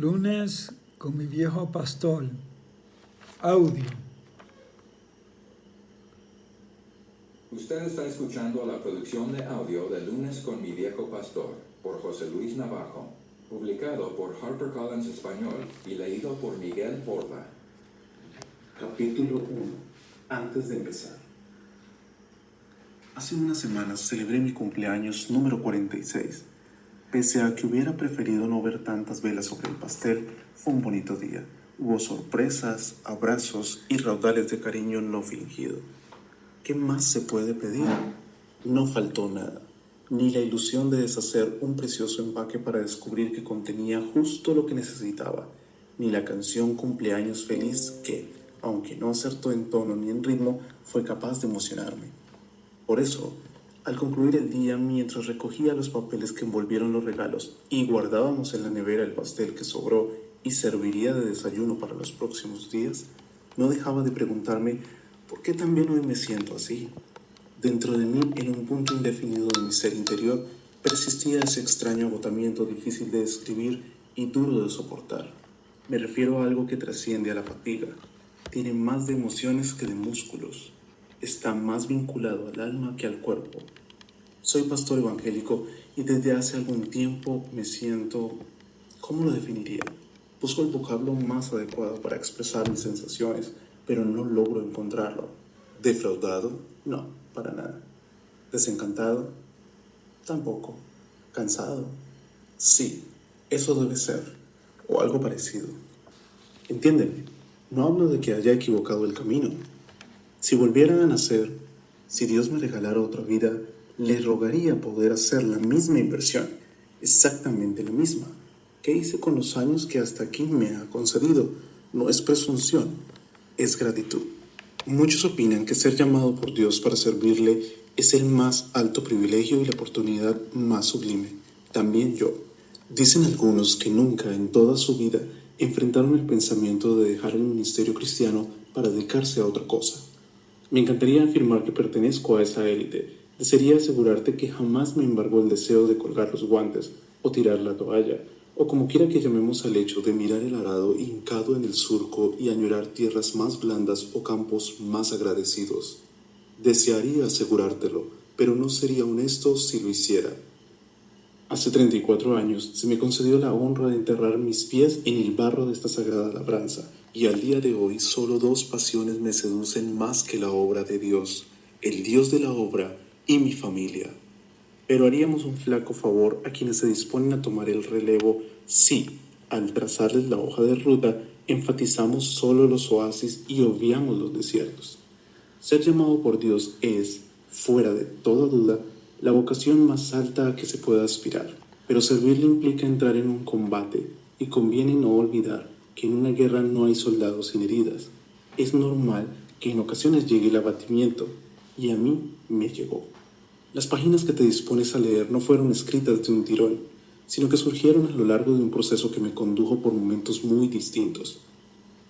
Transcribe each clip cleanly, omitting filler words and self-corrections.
Lunes con mi viejo pastor. Audio. Usted está escuchando la producción de audio de Lunes con mi viejo pastor por José Luis Navajo, publicado por HarperCollins Español y leído por Miguel Porla. Capítulo 1. Antes de empezar. Hace unas semanas celebré mi cumpleaños número 46. Pese a que hubiera preferido no ver tantas velas sobre el pastel, fue un bonito día. Hubo sorpresas, abrazos y raudales de cariño no fingido. ¿Qué más se puede pedir? No faltó nada, ni la ilusión de deshacer un precioso empaque para descubrir que contenía justo lo que necesitaba, ni la canción Cumpleaños Feliz que, aunque no acertó en tono ni en ritmo, fue capaz de emocionarme. Por eso, al concluir el día, mientras recogía los papeles que envolvieron los regalos y guardábamos en la nevera el pastel que sobró y serviría de desayuno para los próximos días, no dejaba de preguntarme por qué también hoy me siento así. Dentro de mí, en un punto indefinido de mi ser interior, persistía ese extraño agotamiento difícil de describir y duro de soportar. Me refiero a algo que trasciende a la fatiga. Tiene más de emociones que de músculos. Está más vinculado al alma que al cuerpo. Soy pastor evangélico y desde hace algún tiempo me siento... ¿Cómo lo definiría? Busco el vocablo más adecuado para expresar mis sensaciones, pero no logro encontrarlo. ¿Defraudado? No, para nada. ¿Desencantado? Tampoco. ¿Cansado? Sí, eso debe ser, o algo parecido. Entiéndeme, no hablo de que haya equivocado el camino. Si volviera a nacer, si Dios me regalara otra vida, le rogaría poder hacer la misma inversión, exactamente la misma, que hice con los años que hasta aquí me ha concedido. No es presunción, es gratitud. Muchos opinan que ser llamado por Dios para servirle es el más alto privilegio y la oportunidad más sublime. También yo. Dicen algunos que nunca en toda su vida enfrentaron el pensamiento de dejar el ministerio cristiano para dedicarse a otra cosa. Me encantaría afirmar que pertenezco a esa élite. Desearía asegurarte que jamás me embargó el deseo de colgar los guantes o tirar la toalla, o como quiera que llamemos al hecho de mirar el arado hincado en el surco y añorar tierras más blandas o campos más agradecidos. Desearía asegurártelo, pero no sería honesto si lo hiciera. Hace 34 años se me concedió la honra de enterrar mis pies en el barro de esta sagrada labranza, y al día de hoy solo dos pasiones me seducen más que la obra de Dios, el Dios de la obra y mi familia. Pero haríamos un flaco favor a quienes se disponen a tomar el relevo si, al trazarles la hoja de ruta, enfatizamos solo los oasis y obviamos los desiertos. Ser llamado por Dios es, fuera de toda duda, la vocación más alta a que se pueda aspirar, pero servirle implica entrar en un combate, y conviene no olvidar que en una guerra no hay soldados sin heridas. Es normal que en ocasiones llegue el abatimiento, y a mí me llegó. Las páginas que te dispones a leer no fueron escritas de un tirón, sino que surgieron a lo largo de un proceso que me condujo por momentos muy distintos.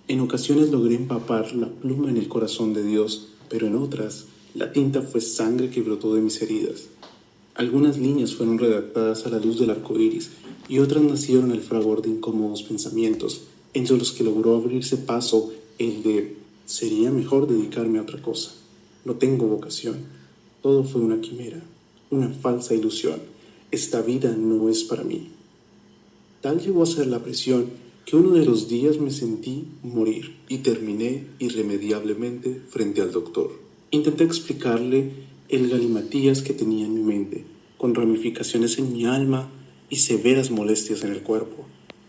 En ocasiones logré empapar la pluma en el corazón de Dios, pero en otras, la tinta fue sangre que brotó de mis heridas. Algunas líneas fueron redactadas a la luz del arco iris y otras nacieron al fragor de incómodos pensamientos, entre los que logró abrirse paso el de «sería mejor dedicarme a otra cosa. No tengo vocación. Todo fue una quimera, una falsa ilusión. Esta vida no es para mí». Tal llegó a ser la presión que uno de los días me sentí morir y terminé irremediablemente frente al doctor. Intenté explicarle el galimatías que tenía en mi mente, con ramificaciones en mi alma y severas molestias en el cuerpo.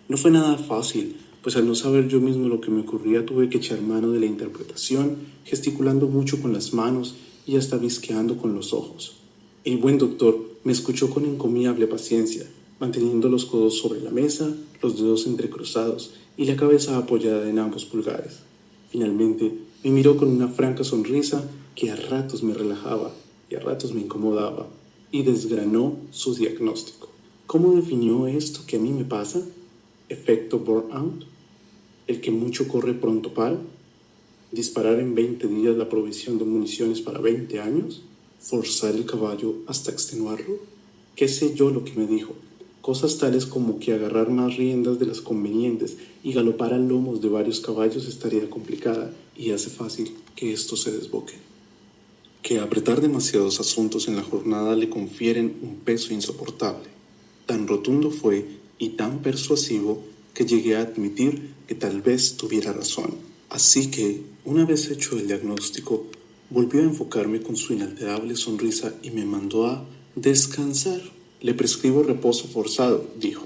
No fue nada fácil, pues al no saber yo mismo lo que me ocurría tuve que echar mano de la interpretación, gesticulando mucho con las manos y hasta visqueando con los ojos. El buen doctor me escuchó con encomiable paciencia, manteniendo los codos sobre la mesa, los dedos entrecruzados y la cabeza apoyada en ambos pulgares. Finalmente, me miró con una franca sonrisa que a ratos me relajaba y a ratos me incomodaba, y desgranó su diagnóstico. ¿Cómo definió esto que a mí me pasa? ¿Efecto burnout? ¿El que mucho corre pronto para? ¿Disparar en 20 días la provisión de municiones para 20 años? ¿Forzar el caballo hasta extenuarlo? ¿Qué sé yo lo que me dijo? Cosas tales como que agarrar más riendas de las convenientes y galopar a lomos de varios caballos es tarea complicada y hace fácil que esto se desboque. Que apretar demasiados asuntos en la jornada le confieren un peso insoportable. Tan rotundo fue y tan persuasivo que llegué a admitir que tal vez tuviera razón. Así que, una vez hecho el diagnóstico, volvió a enfocarme con su inalterable sonrisa y me mandó a descansar. Le prescribo reposo forzado, dijo,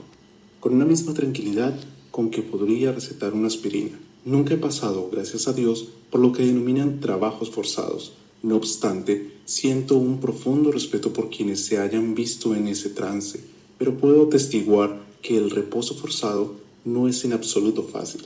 con una misma tranquilidad con que podría recetar una aspirina. Nunca he pasado, gracias a Dios, por lo que denominan trabajos forzados. No obstante, siento un profundo respeto por quienes se hayan visto en ese trance, pero puedo atestiguar que el reposo forzado no es en absoluto fácil.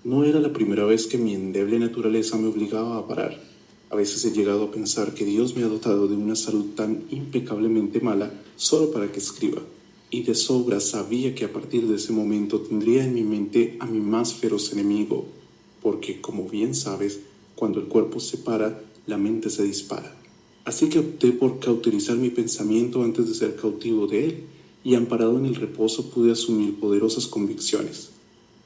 No era la primera vez que mi endeble naturaleza me obligaba a parar. A veces he llegado a pensar que Dios me ha dotado de una salud tan impecablemente mala solo para que escriba, y de sobra sabía que a partir de ese momento tendría en mi mente a mi más feroz enemigo, porque, como bien sabes, cuando el cuerpo se para, la mente se dispara. Así que opté por cauterizar mi pensamiento antes de ser cautivo de él, y amparado en el reposo pude asumir poderosas convicciones.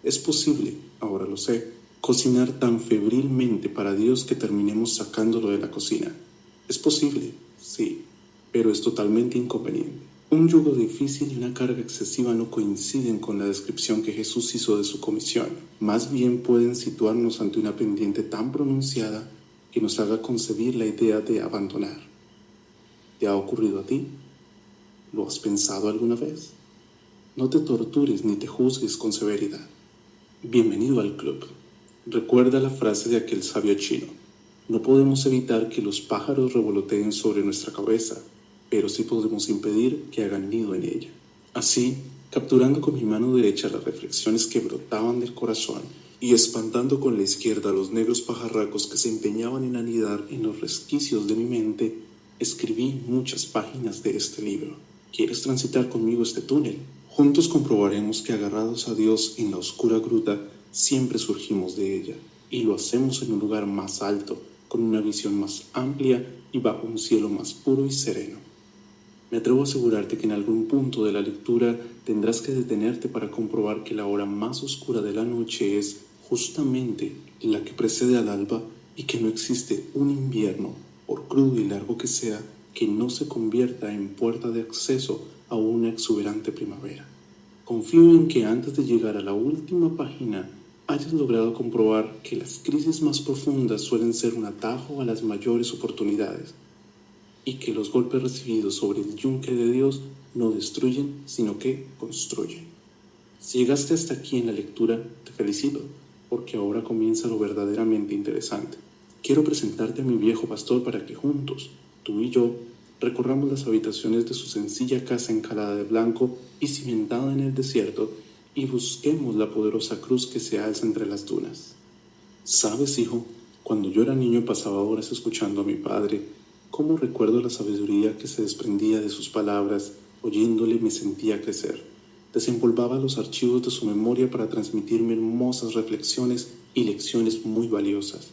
Es posible, ahora lo sé, cocinar tan febrilmente para Dios que terminemos sacándolo de la cocina. Es posible, sí, pero es totalmente inconveniente. Un yugo difícil y una carga excesiva no coinciden con la descripción que Jesús hizo de su comisión. Más bien pueden situarnos ante una pendiente tan pronunciada que nos haga concebir la idea de abandonar. ¿Te ha ocurrido a ti? ¿Lo has pensado alguna vez? No te tortures ni te juzgues con severidad. Bienvenido al club. Recuerda la frase de aquel sabio chino: no podemos evitar que los pájaros revoloteen sobre nuestra cabeza, pero sí podemos impedir que hagan nido en ella. Así, capturando con mi mano derecha las reflexiones que brotaban del corazón y espantando con la izquierda los negros pajarracos que se empeñaban en anidar en los resquicios de mi mente, escribí muchas páginas de este libro. ¿Quieres transitar conmigo este túnel? Juntos comprobaremos que agarrados a Dios en la oscura gruta, siempre surgimos de ella, y lo hacemos en un lugar más alto, con una visión más amplia y bajo un cielo más puro y sereno. Me atrevo a asegurarte que en algún punto de la lectura tendrás que detenerte para comprobar que la hora más oscura de la noche es justamente la que precede al alba y que no existe un invierno, por crudo y largo que sea, que no se convierta en puerta de acceso a una exuberante primavera. Confío en que antes de llegar a la última página hayas logrado comprobar que las crisis más profundas suelen ser un atajo a las mayores oportunidades y que los golpes recibidos sobre el yunque de Dios no destruyen, sino que construyen. Si llegaste hasta aquí en la lectura, te felicito, porque ahora comienza lo verdaderamente interesante. Quiero presentarte a mi viejo pastor para que juntos, tú y yo, recorramos las habitaciones de su sencilla casa encalada de blanco y cimentada en el desierto y busquemos la poderosa cruz que se alza entre las dunas. ¿Sabes, hijo? Cuando yo era niño pasaba horas escuchando a mi padre. Cómo recuerdo la sabiduría que se desprendía de sus palabras. Oyéndole me sentía crecer. Desempolvaba los archivos de su memoria para transmitirme hermosas reflexiones y lecciones muy valiosas.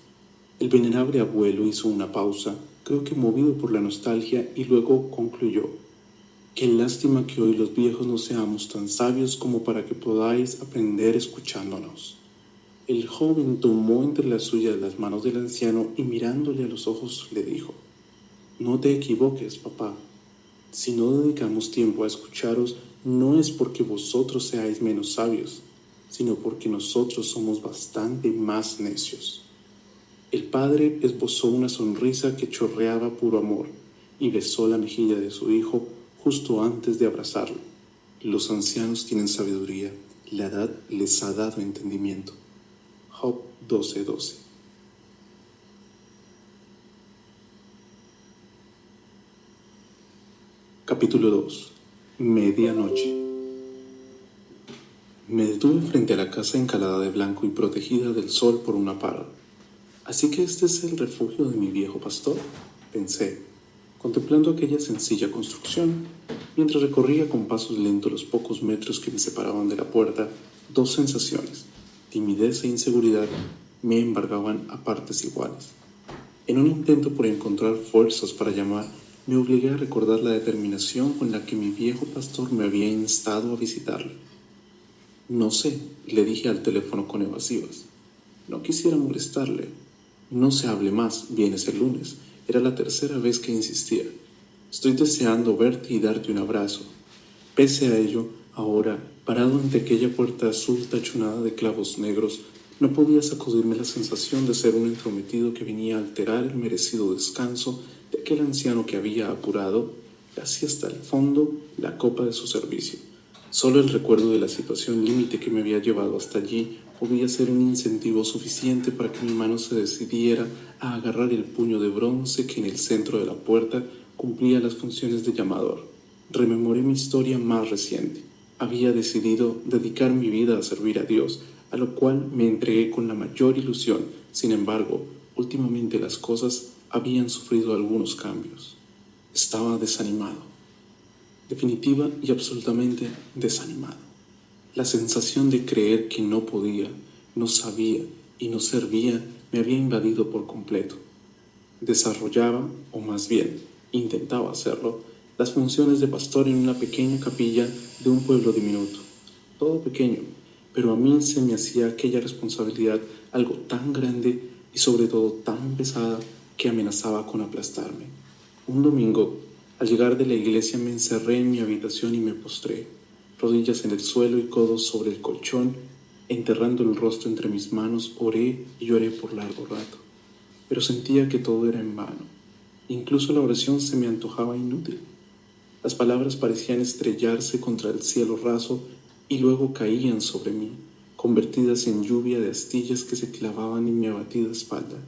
El venerable abuelo hizo una pausa, creo que movido por la nostalgia, y luego concluyó: qué lástima que hoy los viejos no seamos tan sabios como para que podáis aprender escuchándonos. El joven tomó entre las suyas las manos del anciano y mirándole a los ojos le dijo: no te equivoques, papá. Si no dedicamos tiempo a escucharos, no es porque vosotros seáis menos sabios, sino porque nosotros somos bastante más necios. El padre esbozó una sonrisa que chorreaba puro amor y besó la mejilla de su hijo justo antes de abrazarlo. Los ancianos tienen sabiduría, la edad les ha dado entendimiento. Job 12:12. Capítulo 2. Medianoche. Me detuve frente a la casa encalada de blanco y protegida del sol por una parra. ¿Así que este es el refugio de mi viejo pastor?, pensé, contemplando aquella sencilla construcción. Mientras recorría con pasos lentos los pocos metros que me separaban de la puerta, dos sensaciones, timidez e inseguridad, me embargaban a partes iguales. En un intento por encontrar fuerzas para llamar, Me obligué a recordar la determinación con la que mi viejo pastor me había instado a visitarle. No sé, le dije al teléfono con evasivas. No quisiera molestarle. No se hable más, vienes el lunes. Era la tercera vez que insistía. Estoy deseando verte y darte un abrazo. Pese a ello, ahora, parado ante aquella puerta azul tachonada de clavos negros, no podía sacudirme la sensación de ser un entrometido que venía a alterar el merecido descanso de aquel anciano que había apurado, casi hasta el fondo, la copa de su servicio. Solo el recuerdo de la situación límite que me había llevado hasta allí podía ser un incentivo suficiente para que mi mano se decidiera a agarrar el puño de bronce que en el centro de la puerta cumplía las funciones de llamador. Rememoré mi historia más reciente. Había decidido dedicar mi vida a servir a Dios, a lo cual me entregué con la mayor ilusión. Sin embargo, últimamente las cosas habían sufrido algunos cambios. Estaba desanimado. Definitiva y absolutamente desanimado. La sensación de creer que no podía, no sabía y no servía me había invadido por completo. Desarrollaba, o más bien, intentaba hacerlo, las funciones de pastor en una pequeña capilla de un pueblo diminuto. Todo pequeño, pero a mí se me hacía aquella responsabilidad algo tan grande y sobre todo tan pesada que amenazaba con aplastarme. Un domingo, al llegar de la iglesia, me encerré en mi habitación y me postré, rodillas en el suelo y codos sobre el colchón. Enterrando el rostro entre mis manos, oré y lloré por largo rato, pero sentía que todo era en vano. Incluso la oración se me antojaba inútil. Las palabras parecían estrellarse contra el cielo raso y luego caían sobre mí, convertidas en lluvia de astillas que se clavaban en mi abatida espalda.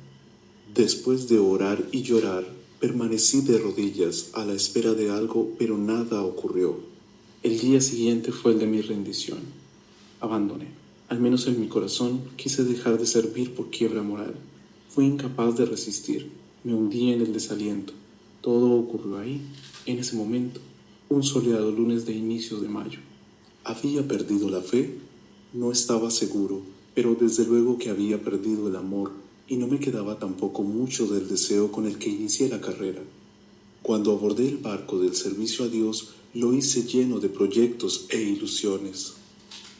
Después de orar y llorar, permanecí de rodillas a la espera de algo, pero nada ocurrió. El día siguiente fue el de mi rendición. Abandoné. Al menos en mi corazón quise dejar de servir por quiebra moral. Fui incapaz de resistir. Me hundí en el desaliento. Todo ocurrió ahí, en ese momento, un soleado lunes de inicios de mayo. ¿Había perdido la fe? No estaba seguro, pero desde luego que había perdido el amor, y no me quedaba tampoco mucho del deseo con el que inicié la carrera. Cuando abordé el barco del servicio a Dios, lo hice lleno de proyectos e ilusiones.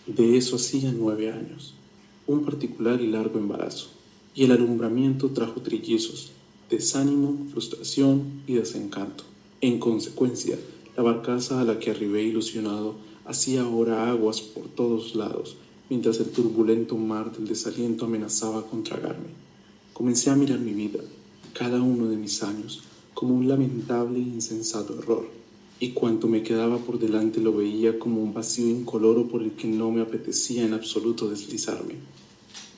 De eso hacía 9 años, un particular y largo embarazo, y el alumbramiento trajo trillizos, desánimo, frustración y desencanto. En consecuencia, la barcaza a la que arribé ilusionado hacía ahora aguas por todos lados, mientras el turbulento mar del desaliento amenazaba con tragarme. Comencé a mirar mi vida, cada uno de mis años, como un lamentable e insensato error, y cuanto me quedaba por delante lo veía como un vacío incoloro por el que no me apetecía en absoluto deslizarme.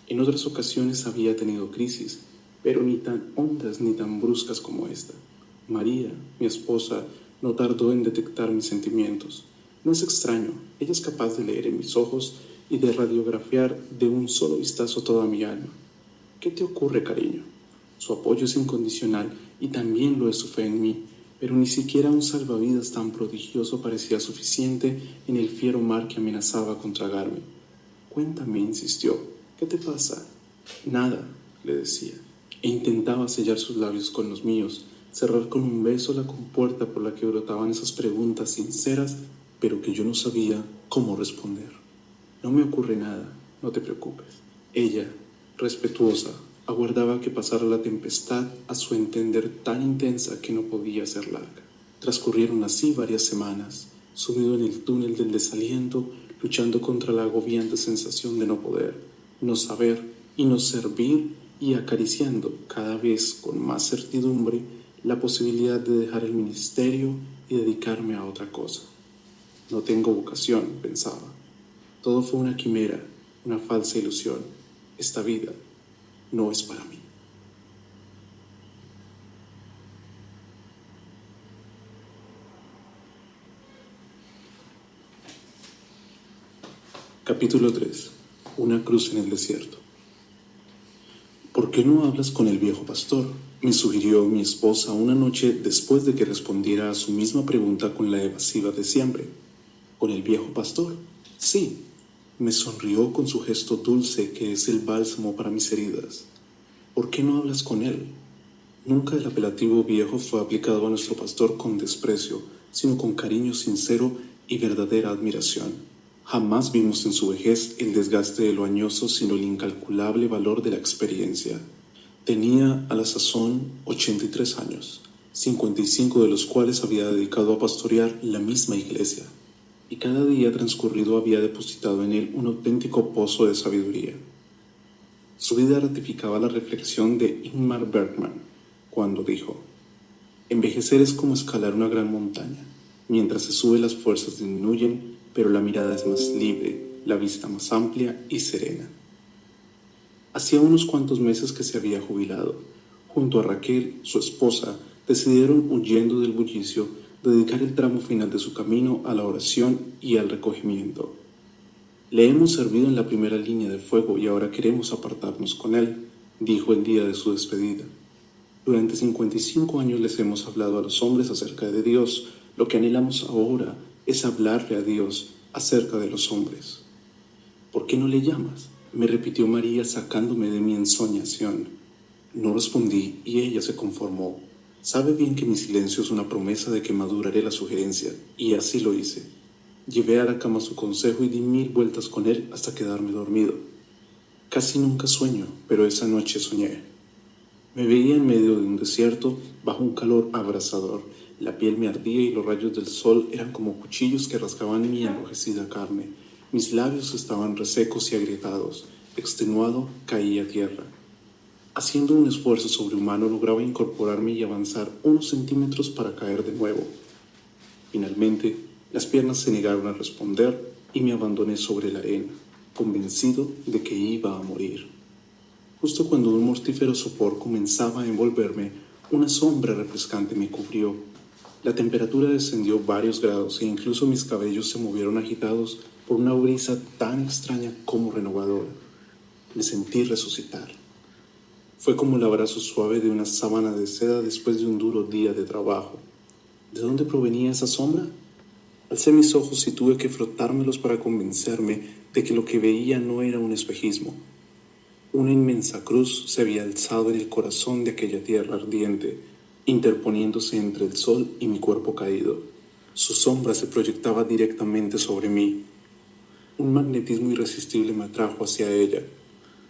En otras ocasiones había tenido crisis, pero ni tan hondas ni tan bruscas como esta. María, mi esposa, no tardó en detectar mis sentimientos. No es extraño, ella es capaz de leer en mis ojos y de radiografiar de un solo vistazo toda mi alma. ¿Qué te ocurre, cariño? Su apoyo es incondicional y también lo es su fe en mí, pero ni siquiera un salvavidas tan prodigioso parecía suficiente en el fiero mar que amenazaba con tragarme. Cuéntame, insistió, ¿qué te pasa? Nada, le decía, e intentaba sellar sus labios con los míos, cerrar con un beso la compuerta por la que brotaban esas preguntas sinceras, pero que yo no sabía cómo responder. No me ocurre nada, no te preocupes. Ella, respetuosa, aguardaba que pasara la tempestad, a su entender tan intensa que no podía ser larga. Transcurrieron así varias semanas, sumido en el túnel del desaliento, luchando contra la agobiante sensación de no poder, no saber y no servir, y acariciando cada vez con más certidumbre la posibilidad de dejar el ministerio y dedicarme a otra cosa. No tengo vocación, pensaba. Todo fue una quimera, una falsa ilusión. Esta vida no es para mí. Capítulo 3. Una cruz en el desierto. ¿Por qué no hablas con el viejo pastor?, me sugirió mi esposa una noche después de que respondiera a su misma pregunta con la evasiva de siempre. ¿Con el viejo pastor? Sí. Me sonrió con su gesto dulce que es el bálsamo para mis heridas. ¿Por qué no hablas con él? Nunca el apelativo viejo fue aplicado a nuestro pastor con desprecio, sino con cariño sincero y verdadera admiración. Jamás vimos en su vejez el desgaste de lo añoso, sino el incalculable valor de la experiencia. Tenía a la sazón 83 años, 55 de los cuales había dedicado a pastorear la misma iglesia, y cada día transcurrido había depositado en él un auténtico pozo de sabiduría. Su vida ratificaba la reflexión de Ingmar Bergman, cuando dijo: envejecer es como escalar una gran montaña. Mientras se sube las fuerzas disminuyen, pero la mirada es más libre, la vista más amplia y serena. Hacía unos cuantos meses que se había jubilado. Junto a Raquel, su esposa, decidieron, huyendo del bullicio, dedicar el tramo final de su camino a la oración y al recogimiento. Le hemos servido en la primera línea de fuego y ahora queremos apartarnos con él, dijo el día de su despedida. Durante 55 años les hemos hablado a los hombres acerca de Dios. Lo que anhelamos ahora es hablarle a Dios acerca de los hombres. ¿Por qué no le llamas?, me repitió María sacándome de mi ensoñación. No respondí y ella se conformó. Sabe bien que mi silencio es una promesa de que maduraré la sugerencia, y así lo hice. Llevé a la cama su consejo y di 1000 vueltas con él hasta quedarme dormido. Casi nunca sueño, pero esa noche soñé. Me veía en medio de un desierto, bajo un calor abrasador. La piel me ardía y los rayos del sol eran como cuchillos que rasgaban mi enrojecida carne. Mis labios estaban resecos y agrietados. Extenuado, caí a tierra. Haciendo un esfuerzo sobrehumano, lograba incorporarme y avanzar unos centímetros para caer de nuevo. Finalmente, las piernas se negaron a responder y me abandoné sobre la arena, convencido de que iba a morir. Justo cuando un mortífero sopor comenzaba a envolverme, una sombra refrescante me cubrió. La temperatura descendió varios grados e incluso mis cabellos se movieron agitados por una brisa tan extraña como renovadora. Me sentí resucitar. Fue como el abrazo suave de una sábana de seda después de un duro día de trabajo. ¿De dónde provenía esa sombra? Alcé mis ojos y tuve que frotármelos para convencerme de que lo que veía no era un espejismo. Una inmensa cruz se había alzado en el corazón de aquella tierra ardiente, interponiéndose entre el sol y mi cuerpo caído. Su sombra se proyectaba directamente sobre mí. Un magnetismo irresistible me atrajo hacia ella,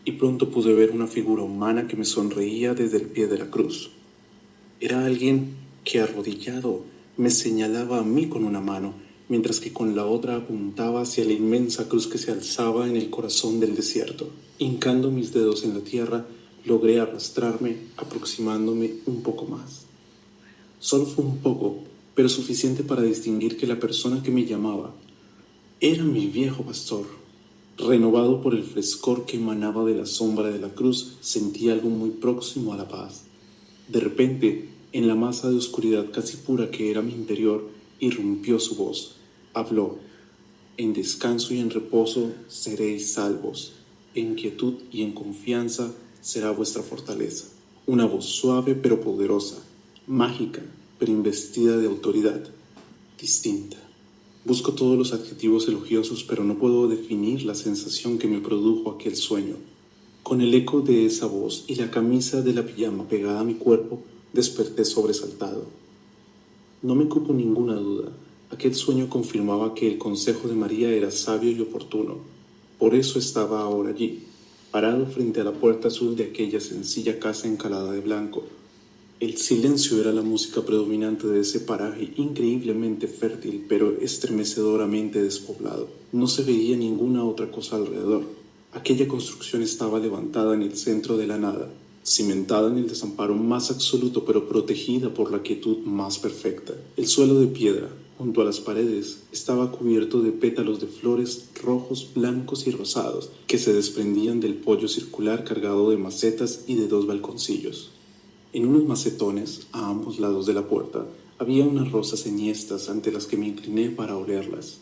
y pronto pude ver una figura humana que me sonreía desde el pie de la cruz. Era alguien que, arrodillado, me señalaba a mí con una mano, mientras que con la otra apuntaba hacia la inmensa cruz que se alzaba en el corazón del desierto. Hincando mis dedos en la tierra, logré arrastrarme, aproximándome un poco más. Solo fue un poco, pero suficiente para distinguir que la persona que me llamaba era mi viejo pastor. Renovado por el frescor que emanaba de la sombra de la cruz, sentí algo muy próximo a la paz. De repente, en la masa de oscuridad casi pura que era mi interior, irrumpió su voz. Habló: en descanso y en reposo seréis salvos. En quietud y en confianza será vuestra fortaleza. Una voz suave pero poderosa, mágica pero investida de autoridad, distinta. Busco todos los adjetivos elogiosos, pero no puedo definir la sensación que me produjo aquel sueño. Con el eco de esa voz y la camisa de la pijama pegada a mi cuerpo, desperté sobresaltado. No me cupo ninguna duda. Aquel sueño confirmaba que el consejo de María era sabio y oportuno. Por eso estaba ahora allí, parado frente a la puerta azul de aquella sencilla casa encalada de blanco. El silencio era la música predominante de ese paraje increíblemente fértil, pero estremecedoramente despoblado. No se veía ninguna otra cosa alrededor. Aquella construcción estaba levantada en el centro de la nada, cimentada en el desamparo más absoluto, pero protegida por la quietud más perfecta. El suelo de piedra, junto a las paredes, estaba cubierto de pétalos de flores rojos, blancos y rosados que se desprendían del poyo circular cargado de macetas y de 2 balconcillos. En unos macetones, a ambos lados de la puerta, había unas rosas enhiestas ante las que me incliné para olerlas.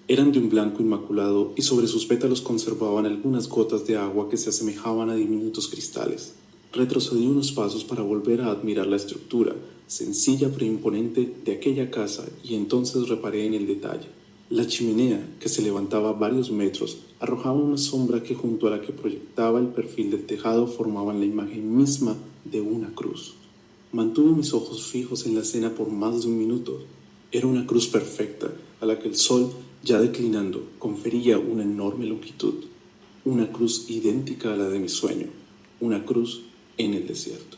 Eran de un blanco inmaculado y sobre sus pétalos conservaban algunas gotas de agua que se asemejaban a diminutos cristales. Retrocedí unos pasos para volver a admirar la estructura, sencilla pero imponente, de aquella casa, y entonces reparé en el detalle. La chimenea, que se levantaba varios metros, arrojaba una sombra que junto a la que proyectaba el perfil del tejado formaban la imagen misma de una cruz. Mantuve mis ojos fijos en la escena por más de un minuto. Era una cruz perfecta, a la que el sol, ya declinando, confería una enorme longitud. Una cruz idéntica a la de mi sueño, una cruz en el desierto.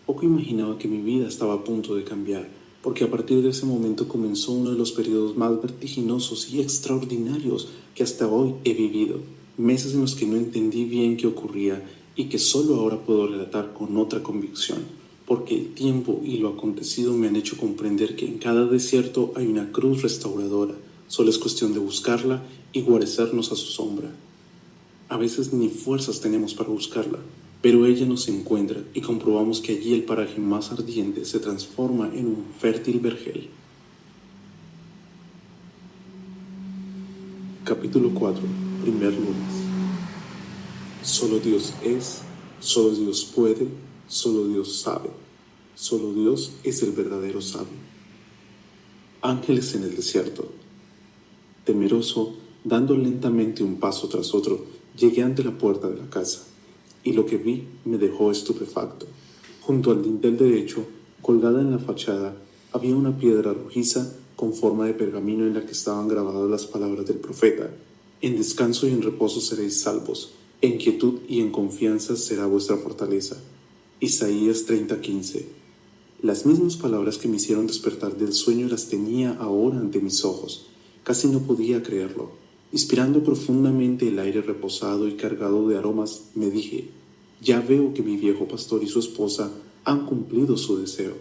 Poco imaginaba que mi vida estaba a punto de cambiar, porque a partir de ese momento comenzó uno de los periodos más vertiginosos y extraordinarios que hasta hoy he vivido. Meses en los que no entendí bien qué ocurría y que solo ahora puedo relatar con otra convicción, porque el tiempo y lo acontecido me han hecho comprender que en cada desierto hay una cruz restauradora. Solo es cuestión de buscarla y guarecernos a su sombra. A veces ni fuerzas tenemos para buscarla, pero ella nos encuentra y comprobamos que allí el paraje más ardiente se transforma en un fértil vergel. Capítulo 4. Primer lunes. Solo Dios es, solo Dios puede, solo Dios sabe, solo Dios es el verdadero sabio. Ángeles en el desierto. Temeroso, dando lentamente un paso tras otro, llegué ante la puerta de la casa, y lo que vi me dejó estupefacto. Junto al dintel derecho, colgada en la fachada, había una piedra rojiza con forma de pergamino en la que estaban grabadas las palabras del profeta: en descanso y en reposo seréis salvos, en quietud y en confianza será vuestra fortaleza. Isaías 30:15. Las mismas palabras que me hicieron despertar del sueño las tenía ahora ante mis ojos. Casi no podía creerlo. Inspirando profundamente el aire reposado y cargado de aromas, me dije: ya veo que mi viejo pastor y su esposa han cumplido su deseo.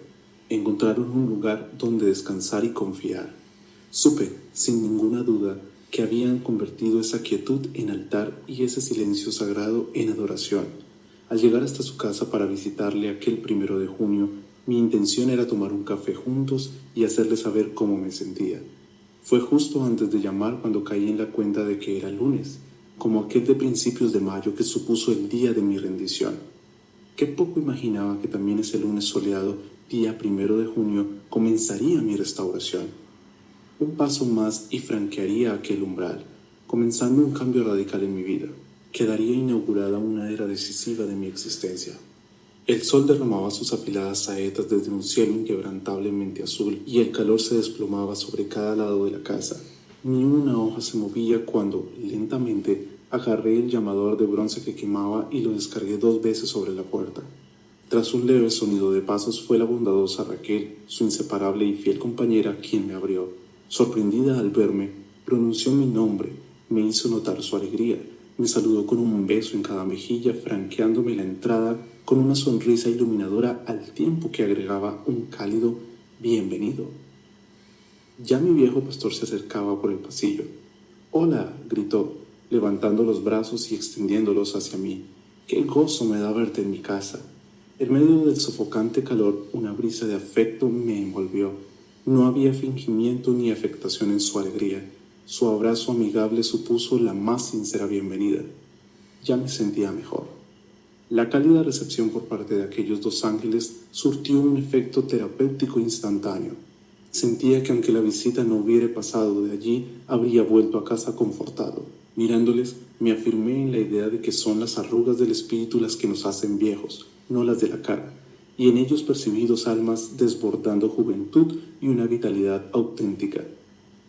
Encontraron un lugar donde descansar y confiar. Supe, sin ninguna duda, que habían convertido esa quietud en altar y ese silencio sagrado en adoración. Al llegar hasta su casa para visitarle aquel 1 de junio, mi intención era tomar un café juntos y hacerle saber cómo me sentía. Fue justo antes de llamar cuando caí en la cuenta de que era lunes, como aquel de principios de mayo que supuso el día de mi rendición. Qué poco imaginaba que también ese lunes soleado, día 1 de junio, comenzaría mi restauración. Un paso más y franquearía aquel umbral, comenzando un cambio radical en mi vida. Quedaría inaugurada una era decisiva de mi existencia. El sol derramaba sus afiladas saetas desde un cielo inquebrantablemente azul y el calor se desplomaba sobre cada lado de la casa. Ni una hoja se movía cuando, lentamente, agarré el llamador de bronce que quemaba y lo descargué 2 veces sobre la puerta. Tras un leve sonido de pasos fue la bondadosa Raquel, su inseparable y fiel compañera, quien me abrió. Sorprendida al verme, pronunció mi nombre, me hizo notar su alegría, me saludó con un beso en cada mejilla, franqueándome la entrada con una sonrisa iluminadora al tiempo que agregaba un cálido bienvenido. Ya mi viejo pastor se acercaba por el pasillo. «¡Hola!», gritó, levantando los brazos y extendiéndolos hacia mí. «¡Qué gozo me da verte en mi casa!». En medio del sofocante calor, una brisa de afecto me envolvió. No había fingimiento ni afectación en su alegría. Su abrazo amigable supuso la más sincera bienvenida. Ya me sentía mejor. La cálida recepción por parte de aquellos 2 ángeles surtió un efecto terapéutico instantáneo. Sentía que aunque la visita no hubiera pasado de allí, habría vuelto a casa confortado. Mirándoles, me afirmé en la idea de que son las arrugas del espíritu las que nos hacen viejos, no las de la cara, y en ellos percibí 2 almas desbordando juventud y una vitalidad auténtica.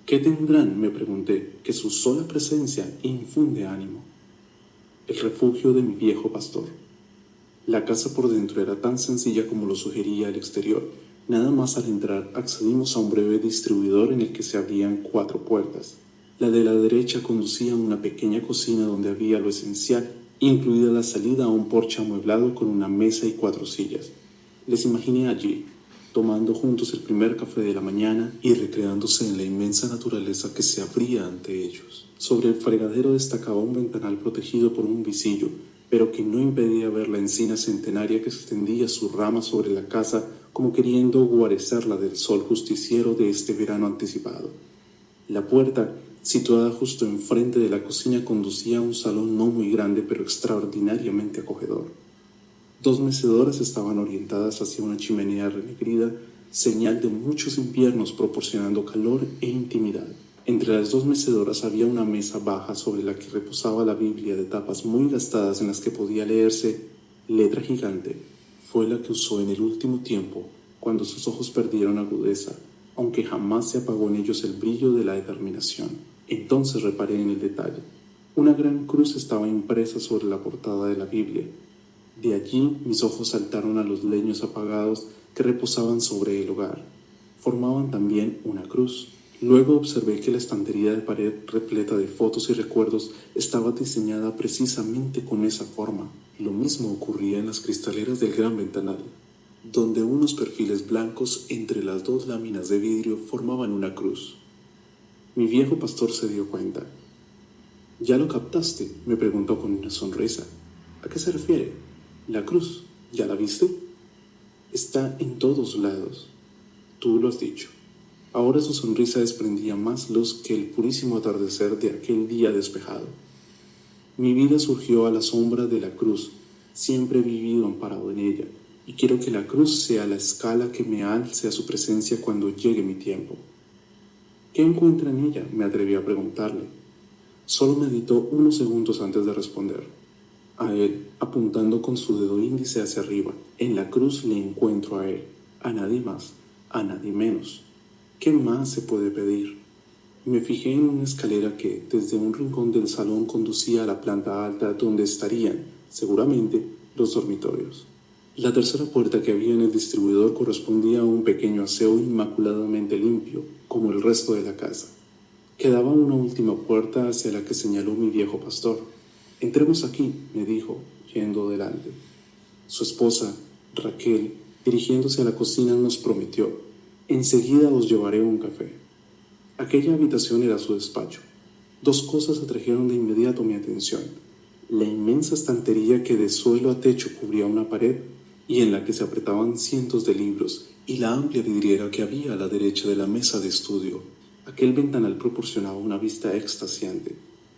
¿Qué tendrán?, me pregunté, que su sola presencia infunde ánimo. El refugio de mi viejo pastor. La casa por dentro era tan sencilla como lo sugería el exterior. Nada más al entrar accedimos a un breve distribuidor en el que se abrían 4 puertas. La de la derecha conducía a una pequeña cocina donde había lo esencial, incluida la salida a un porche amueblado con una mesa y 4 sillas. Les imaginé allí, tomando juntos el primer café de la mañana y recreándose en la inmensa naturaleza que se abría ante ellos. Sobre el fregadero destacaba un ventanal protegido por un visillo, pero que no impedía ver la encina centenaria que extendía sus ramas sobre la casa como queriendo guarecerla del sol justiciero de este verano anticipado. La puerta, situada justo enfrente de la cocina, conducía a un salón no muy grande pero extraordinariamente acogedor. 2 mecedoras estaban orientadas hacia una chimenea renegrida, señal de muchos inviernos proporcionando calor e intimidad. Entre las 2 mecedoras había una mesa baja sobre la que reposaba la Biblia de tapas muy gastadas en las que podía leerse, letra gigante: fue la que usó en el último tiempo, cuando sus ojos perdieron agudeza, aunque jamás se apagó en ellos el brillo de la determinación. Entonces reparé en el detalle. Una gran cruz estaba impresa sobre la portada de la Biblia. De allí mis ojos saltaron a los leños apagados que reposaban sobre el hogar. Formaban también una cruz. Luego observé que la estantería de pared repleta de fotos y recuerdos estaba diseñada precisamente con esa forma. Lo mismo ocurría en las cristaleras del gran ventanal, donde unos perfiles blancos entre las dos láminas de vidrio formaban una cruz. Mi viejo pastor se dio cuenta. «¿Ya lo captaste?», me preguntó con una sonrisa. «¿A qué se refiere? La cruz, ¿ya la viste? Está en todos lados. Tú lo has dicho». Ahora su sonrisa desprendía más luz que el purísimo atardecer de aquel día despejado. Mi vida surgió a la sombra de la cruz. Siempre he vivido amparado en ella, y quiero que la cruz sea la escala que me alce a su presencia cuando llegue mi tiempo. «¿Qué encuentra en ella?», me atreví a preguntarle. Solo meditó unos segundos antes de responder. A él, apuntando con su dedo índice hacia arriba. «En la cruz le encuentro a él, a nadie más, a nadie menos. ¿Qué más se puede pedir?». Me fijé en una escalera que, desde un rincón del salón, conducía a la planta alta donde estarían, seguramente, los dormitorios. La tercera puerta que había en el distribuidor correspondía a un pequeño aseo inmaculadamente limpio, como el resto de la casa. Quedaba una última puerta hacia la que señaló mi viejo pastor. «Entremos aquí», me dijo, yendo delante. Su esposa, Raquel, dirigiéndose a la cocina, nos prometió: «Enseguida os llevaré un café». Aquella habitación era su despacho. Dos cosas atrajeron de inmediato mi atención: la inmensa estantería que de suelo a techo cubría una pared y en la que se apretaban cientos de libros, y la amplia vidriera que había a la derecha de la mesa de estudio. Aquel ventanal proporcionaba una vista extasiante.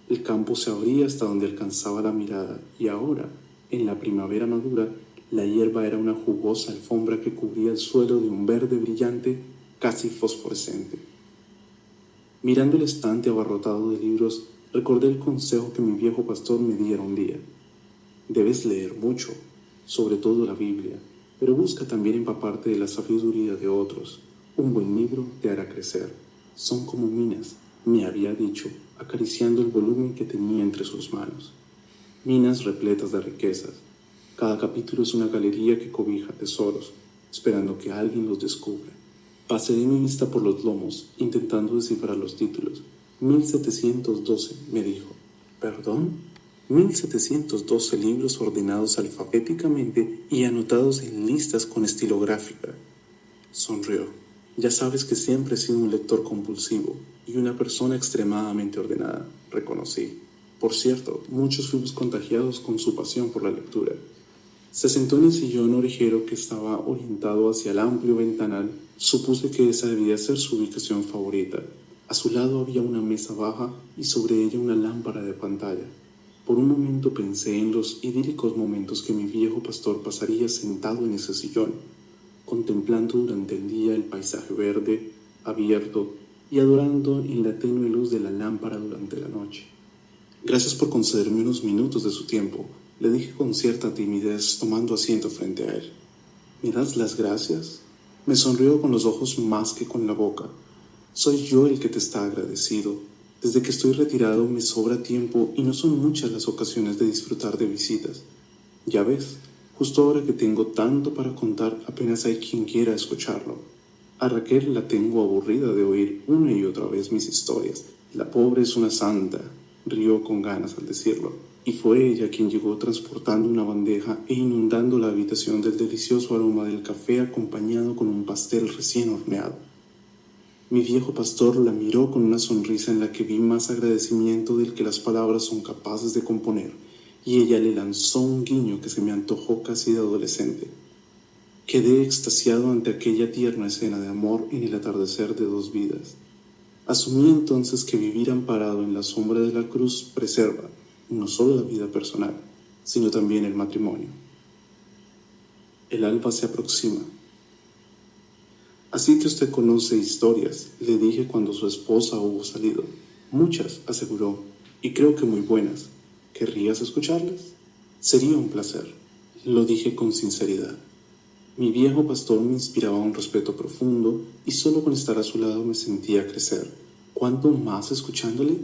El campo se abría hasta donde alcanzaba la mirada, y ahora, en la primavera madura, la hierba era una jugosa alfombra que cubría el suelo de un verde brillante, casi fosforescente. Mirando el estante abarrotado de libros, recordé el consejo que mi viejo pastor me diera un día. «Debes leer mucho, sobre todo la Biblia, pero busca también empaparte de la sabiduría de otros. Un buen libro te hará crecer. Son como minas», me había dicho, acariciando el volumen que tenía entre sus manos. Minas repletas de riquezas. Cada capítulo es una galería que cobija tesoros, esperando que alguien los descubra. Pasé mi vista por los lomos, intentando descifrar los títulos. 1712, me dijo. «¿Perdón?». 1712 libros ordenados alfabéticamente y anotados en listas con estilográfica. Sonrió. «Ya sabes que siempre he sido un lector compulsivo y una persona extremadamente ordenada», reconocí. Por cierto, muchos fuimos contagiados con su pasión por la lectura. Se sentó en el sillón orejero que estaba orientado hacia el amplio ventanal. Supuse que esa debía ser su ubicación favorita. A su lado había una mesa baja y sobre ella una lámpara de pantalla. Por un momento pensé en los idílicos momentos que mi viejo pastor pasaría sentado en ese sillón, contemplando durante el día el paisaje verde, abierto, y adorando en la tenue luz de la lámpara durante la noche. «Gracias por concederme unos minutos de su tiempo», le dije con cierta timidez, tomando asiento frente a él. «¿Me das las gracias?». Me sonrió con los ojos más que con la boca. «Soy yo el que te está agradecido. Desde que estoy retirado me sobra tiempo y no son muchas las ocasiones de disfrutar de visitas. Ya ves, justo ahora que tengo tanto para contar, apenas hay quien quiera escucharlo. A Raquel la tengo aburrida de oír una y otra vez mis historias. La pobre es una santa», rió con ganas al decirlo, y fue ella quien llegó transportando una bandeja e inundando la habitación del delicioso aroma del café acompañado con un pastel recién horneado. Mi viejo pastor la miró con una sonrisa en la que vi más agradecimiento del que las palabras son capaces de componer, y ella le lanzó un guiño que se me antojó casi de adolescente. Quedé extasiado ante aquella tierna escena de amor en el atardecer de dos vidas. Asumí entonces que vivir amparado en la sombra de la cruz preserva no solo la vida personal, sino también el matrimonio. El alba se aproxima. «Así que usted conoce historias», le dije cuando su esposa hubo salido. «Muchas», aseguró, «y creo que muy buenas. ¿Querrías escucharlas?». «Sería un placer», lo dije con sinceridad. Mi viejo pastor me inspiraba un respeto profundo y solo con estar a su lado me sentía crecer. ¿Cuánto más escuchándole?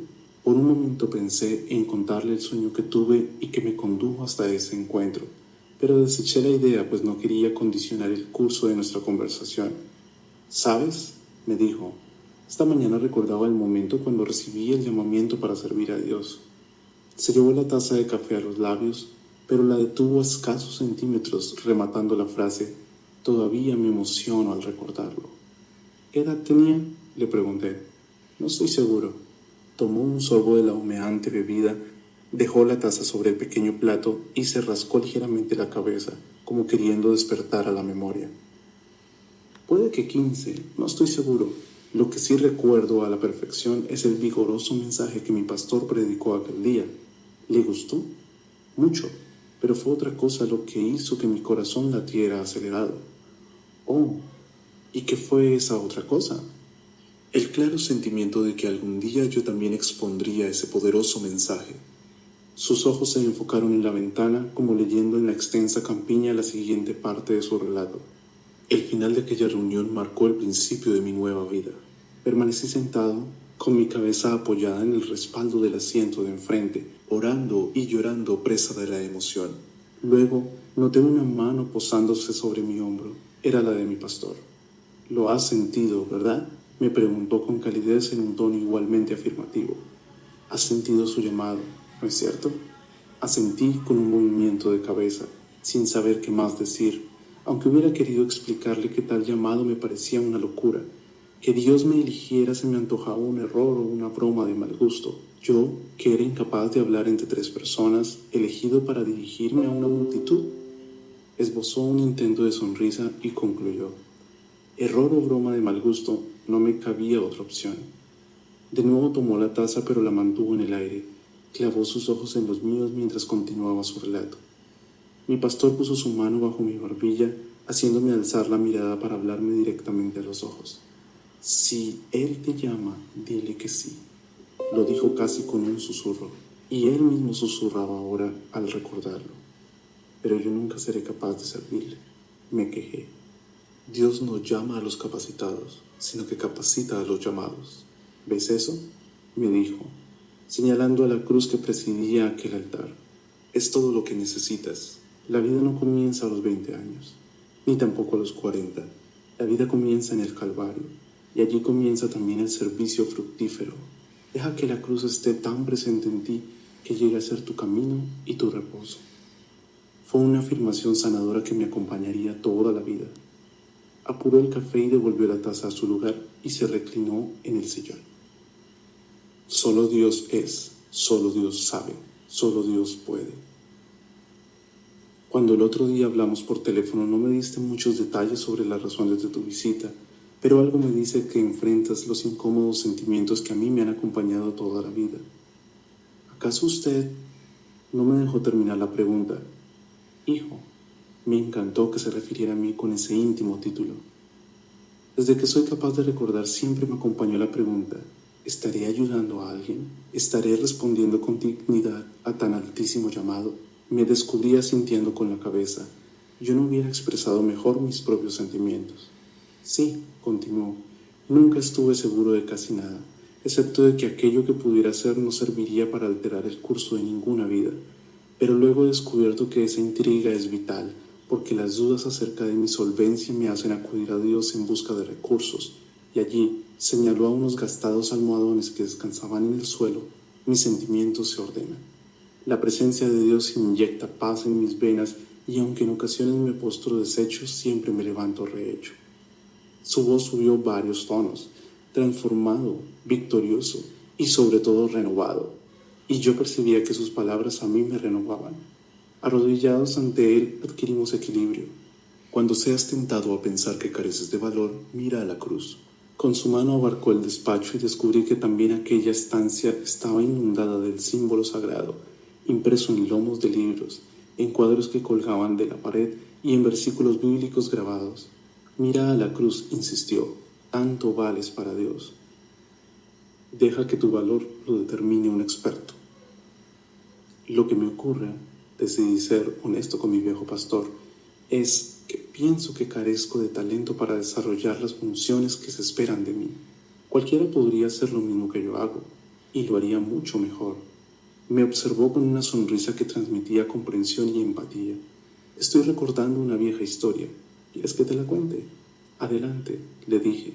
Por un momento pensé en contarle el sueño que tuve y que me condujo hasta ese encuentro, pero deseché la idea pues no quería condicionar el curso de nuestra conversación. ¿Sabes?, me dijo. Esta mañana recordaba el momento cuando recibí el llamamiento para servir a Dios. Se llevó la taza de café a los labios, pero la detuvo a escasos centímetros, rematando la frase: todavía me emociono al recordarlo. ¿Qué edad tenía?, le pregunté. No estoy seguro. Tomó un sorbo de la humeante bebida, dejó la taza sobre el pequeño plato y se rascó ligeramente la cabeza, como queriendo despertar a la memoria. Puede que 15, no estoy seguro. Lo que sí recuerdo a la perfección es el vigoroso mensaje que mi pastor predicó aquel día. ¿Le gustó? Mucho, pero fue otra cosa lo que hizo que mi corazón latiera acelerado. Oh, ¿y qué fue esa otra cosa? El claro sentimiento de que algún día yo también expondría ese poderoso mensaje. Sus ojos se enfocaron en la ventana, como leyendo en la extensa campiña la siguiente parte de su relato. El final de aquella reunión marcó el principio de mi nueva vida. Permanecí sentado, con mi cabeza apoyada en el respaldo del asiento de enfrente, orando y llorando presa de la emoción. Luego noté una mano posándose sobre mi hombro. Era la de mi pastor. «¿Lo has sentido, verdad?», me preguntó con calidez en un tono igualmente afirmativo. «¿Has sentido su llamado, no es cierto?». Asentí con un movimiento de cabeza, sin saber qué más decir. Aunque hubiera querido explicarle que tal llamado me parecía una locura. Que Dios me eligiera se me antojaba un error o una broma de mal gusto. Yo, que era incapaz de hablar entre 3 personas, elegido para dirigirme a una multitud. Esbozó un intento de sonrisa y concluyó: error o broma de mal gusto, no me cabía otra opción. De nuevo tomó la taza, pero la mantuvo en el aire. Clavó sus ojos en los míos mientras continuaba su relato. Mi pastor puso su mano bajo mi barbilla, haciéndome alzar la mirada para hablarme directamente a los ojos. «Si él te llama, dile que sí», lo dijo casi con un susurro, y él mismo susurraba ahora al recordarlo. «Pero yo nunca seré capaz de servirle», me quejé. «Dios no llama a los capacitados, sino que capacita a los llamados. ¿Ves eso?», me dijo, señalando a la cruz que presidía aquel altar. «Es todo lo que necesitas. La vida no comienza a los 20 años, ni tampoco a los 40. La vida comienza en el Calvario, y allí comienza también el servicio fructífero. Deja que la cruz esté tan presente en ti que llegue a ser tu camino y tu reposo». Fue una afirmación sanadora que me acompañaría toda la vida. Apuró el café y devolvió la taza a su lugar y se reclinó en el sillón. Solo Dios es, solo Dios sabe, solo Dios puede. Cuando el otro día hablamos por teléfono no me diste muchos detalles sobre las razones de tu visita, pero algo me dice que enfrentas los incómodos sentimientos que a mí me han acompañado toda la vida. ¿Acaso usted...? No me dejó terminar la pregunta. Hijo, me encantó que se refiriera a mí con ese íntimo título. Desde que soy capaz de recordar siempre me acompañó la pregunta: ¿estaré ayudando a alguien? ¿Estaré respondiendo con dignidad a tan altísimo llamado? Me descubría sintiendo con la cabeza. Yo no hubiera expresado mejor mis propios sentimientos. Sí, continuó, nunca estuve seguro de casi nada, excepto de que aquello que pudiera hacer no serviría para alterar el curso de ninguna vida. Pero luego he descubierto que esa intriga es vital, porque las dudas acerca de mi solvencia me hacen acudir a Dios en busca de recursos, y allí señaló a unos gastados almohadones que descansaban en el suelo. Mis sentimientos se ordenan. La presencia de Dios inyecta paz en mis venas y aunque en ocasiones me postro deshecho, siempre me levanto rehecho. Su voz subió varios tonos, transformado, victorioso y sobre todo renovado, y yo percibía que sus palabras a mí me renovaban. Arrodillados ante él adquirimos equilibrio. Cuando seas tentado a pensar que careces de valor, mira a la cruz. Con su mano abarcó el despacho y descubrí que también aquella estancia estaba inundada del símbolo sagrado, impreso en lomos de libros, en cuadros que colgaban de la pared y en versículos bíblicos grabados. Mira a la cruz, insistió, tanto vales para Dios. Deja que tu valor lo determine un experto. Lo que me ocurre, decidí ser honesto con mi viejo pastor, es que pienso que carezco de talento para desarrollar las funciones que se esperan de mí. Cualquiera podría hacer lo mismo que yo hago, y lo haría mucho mejor. Me observó con una sonrisa que transmitía comprensión y empatía. Estoy recordando una vieja historia. ¿Quieres que te la cuente? Adelante, le dije.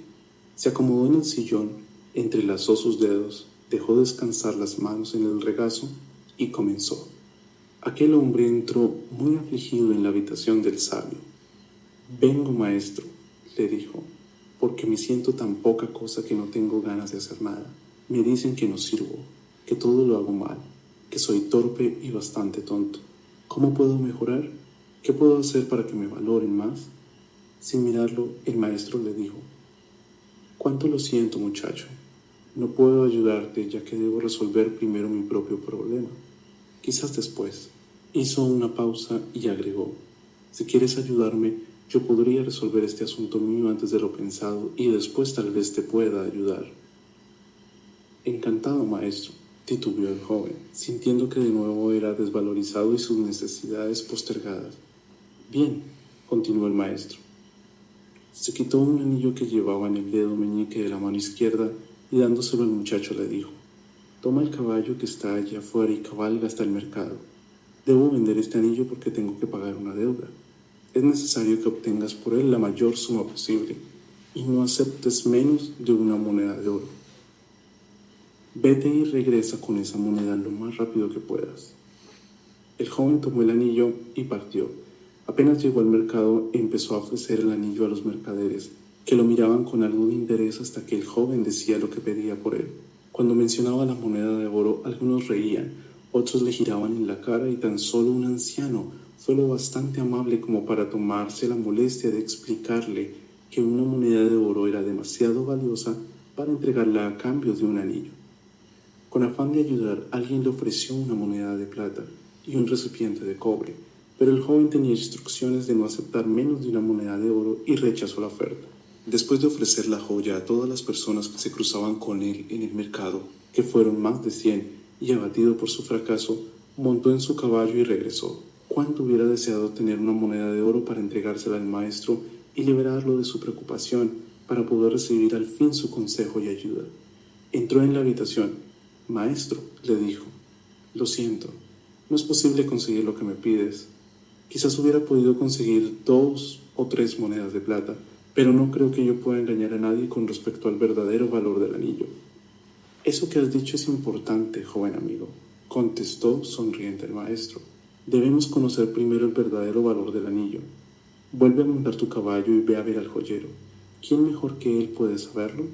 Se acomodó en el sillón, entrelazó sus dedos, dejó descansar las manos en el regazo y comenzó. Aquel hombre entró muy afligido en la habitación del sabio. Vengo, maestro, le dijo, porque me siento tan poca cosa que no tengo ganas de hacer nada. Me dicen que no sirvo, que todo lo hago mal, que soy torpe y bastante tonto. ¿Cómo puedo mejorar? ¿Qué puedo hacer para que me valoren más? Sin mirarlo, el maestro le dijo, «Cuánto lo siento, muchacho. No puedo ayudarte ya que debo resolver primero mi propio problema. Quizás después». Hizo una pausa y agregó, «Si quieres ayudarme, yo podría resolver este asunto mío antes de lo pensado y después tal vez te pueda ayudar». «Encantado, maestro», titubeó el joven, sintiendo que de nuevo era desvalorizado y sus necesidades postergadas. «Bien», continuó el maestro. Se quitó un anillo que llevaba en el dedo meñique de la mano izquierda y dándoselo al muchacho le dijo, «Toma el caballo que está allá afuera y cabalga hasta el mercado. Debo vender este anillo porque tengo que pagar una deuda. Es necesario que obtengas por él la mayor suma posible y no aceptes menos de una moneda de oro. Vete y regresa con esa moneda lo más rápido que puedas». El joven tomó el anillo y partió. Apenas llegó al mercado, empezó a ofrecer el anillo a los mercaderes, que lo miraban con algo de interés hasta que el joven decía lo que pedía por él. Cuando mencionaba la moneda de oro, algunos reían, otros le giraban en la cara y tan solo un anciano fue lo bastante amable como para tomarse la molestia de explicarle que una moneda de oro era demasiado valiosa para entregarla a cambio de un anillo. Con afán de ayudar, alguien le ofreció una moneda de plata y un recipiente de cobre, pero el joven tenía instrucciones de no aceptar menos de una moneda de oro y rechazó la oferta. Después de ofrecer la joya a todas las personas que se cruzaban con él en el mercado, que fueron más de 100, y abatido por su fracaso, montó en su caballo y regresó. Cuánto hubiera deseado tener una moneda de oro para entregársela al maestro y liberarlo de su preocupación para poder recibir al fin su consejo y ayuda. Entró en la habitación. «Maestro», le dijo, «lo siento, no es posible conseguir lo que me pides. Quizás hubiera podido conseguir 2 o 3 monedas de plata, pero no creo que yo pueda engañar a nadie con respecto al verdadero valor del anillo». «Eso que has dicho es importante, joven amigo», contestó sonriente el maestro. «Debemos conocer primero el verdadero valor del anillo. Vuelve a montar tu caballo y ve a ver al joyero. ¿Quién mejor que él puede saberlo?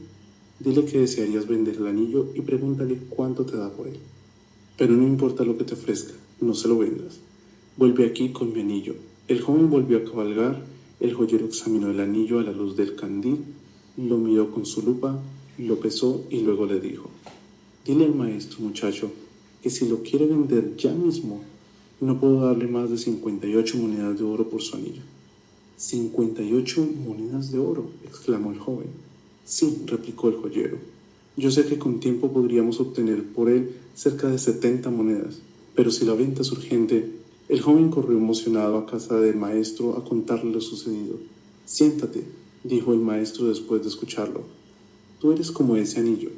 Dile que desearías vender el anillo y pregúntale cuánto te da por él. Pero no importa lo que te ofrezca, no se lo vendas. Vuelve aquí con mi anillo». El joven volvió a cabalgar, el joyero examinó el anillo a la luz del candil, lo miró con su lupa, lo pesó y luego le dijo, «Dile al maestro, muchacho, que si lo quiere vender ya mismo, no puedo darle más de 58 monedas de oro por su anillo». «¿58 monedas de oro?», exclamó el joven. «Sí», replicó el joyero. «Yo sé que con tiempo podríamos obtener por él cerca de 70 monedas, pero si la venta es urgente». El joven corrió emocionado a casa del maestro a contarle lo sucedido. «Siéntate», dijo el maestro después de escucharlo. «Tú eres como ese anillo,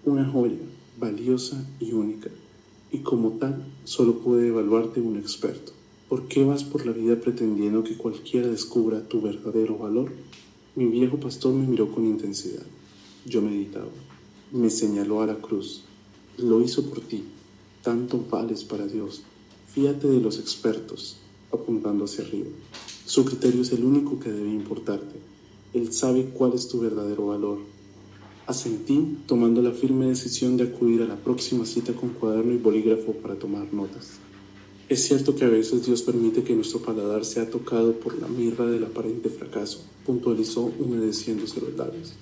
una joya, valiosa y única, y como tal solo puede evaluarte un experto. ¿Por qué vas por la vida pretendiendo que cualquiera descubra tu verdadero valor?» Mi viejo pastor me miró con intensidad. Yo meditaba. Me señaló a la cruz. «Lo hizo por ti. Tanto vales para Dios. Fíate de los expertos», apuntando hacia arriba. «Su criterio es el único que debe importarte. Él sabe cuál es tu verdadero valor». Asentí, tomando la firme decisión de acudir a la próxima cita con cuaderno y bolígrafo para tomar notas. Es cierto que a veces Dios permite que nuestro paladar sea tocado por la mirra del aparente fracaso, puntualizó humedeciéndose los labios,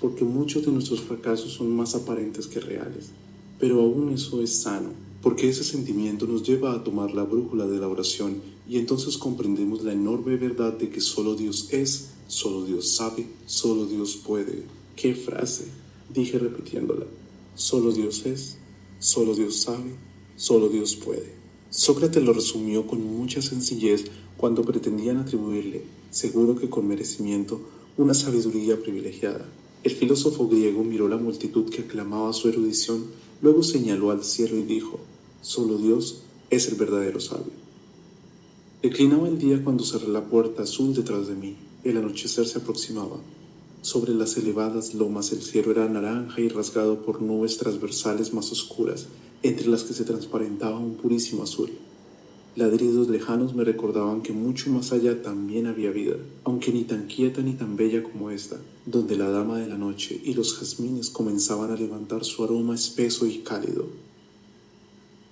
porque muchos de nuestros fracasos son más aparentes que reales. Pero aún eso es sano, porque ese sentimiento nos lleva a tomar la brújula de la oración y entonces comprendemos la enorme verdad de que solo Dios es, solo Dios sabe, solo Dios puede. «¿Qué frase?», dije repitiéndola. «Solo Dios es, solo Dios sabe, solo Dios puede». Sócrates lo resumió con mucha sencillez cuando pretendían atribuirle, seguro que con merecimiento, una sabiduría privilegiada. El filósofo griego miró la multitud que aclamaba su erudición, luego señaló al cielo y dijo: solo Dios es el verdadero sabio. Declinaba el día cuando cerré la puerta azul detrás de mí. El anochecer se aproximaba. Sobre las elevadas lomas el cielo era naranja y rasgado por nubes transversales más oscuras, entre las que se transparentaba un purísimo azul. Ladridos lejanos me recordaban que mucho más allá también había vida, aunque ni tan quieta ni tan bella como esta, donde la dama de la noche y los jazmines comenzaban a levantar su aroma espeso y cálido.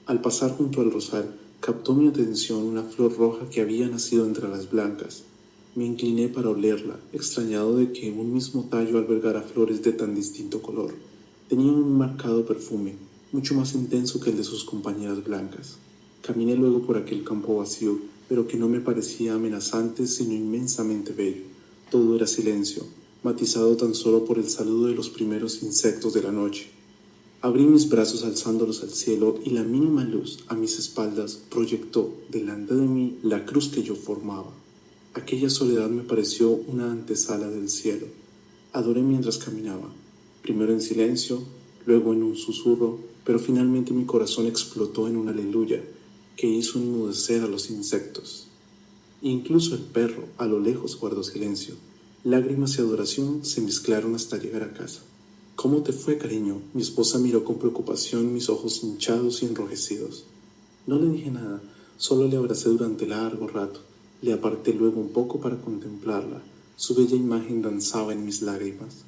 Al pasar junto al rosal, captó mi atención una flor roja que había nacido entre las blancas. Me incliné para olerla, extrañado de que un mismo tallo albergara flores de tan distinto color. Tenía un marcado perfume, mucho más intenso que el de sus compañeras blancas. Caminé luego por aquel campo vacío, pero que no me parecía amenazante, sino inmensamente bello. Todo era silencio, matizado tan solo por el saludo de los primeros insectos de la noche. Abrí mis brazos alzándolos al cielo y la mínima luz a mis espaldas proyectó delante de mí la cruz que yo formaba. Aquella soledad me pareció una antesala del cielo. Adoré mientras caminaba, primero en silencio, luego en un susurro, pero finalmente mi corazón explotó en un aleluya que hizo enmudecer a los insectos. Incluso el perro, a lo lejos, guardó silencio. Lágrimas y adoración se mezclaron hasta llegar a casa. ¿Cómo te fue, cariño? Mi esposa miró con preocupación mis ojos hinchados y enrojecidos. No le dije nada, solo le abracé durante largo rato. Le aparté luego un poco para contemplarla. Su bella imagen danzaba en mis lágrimas.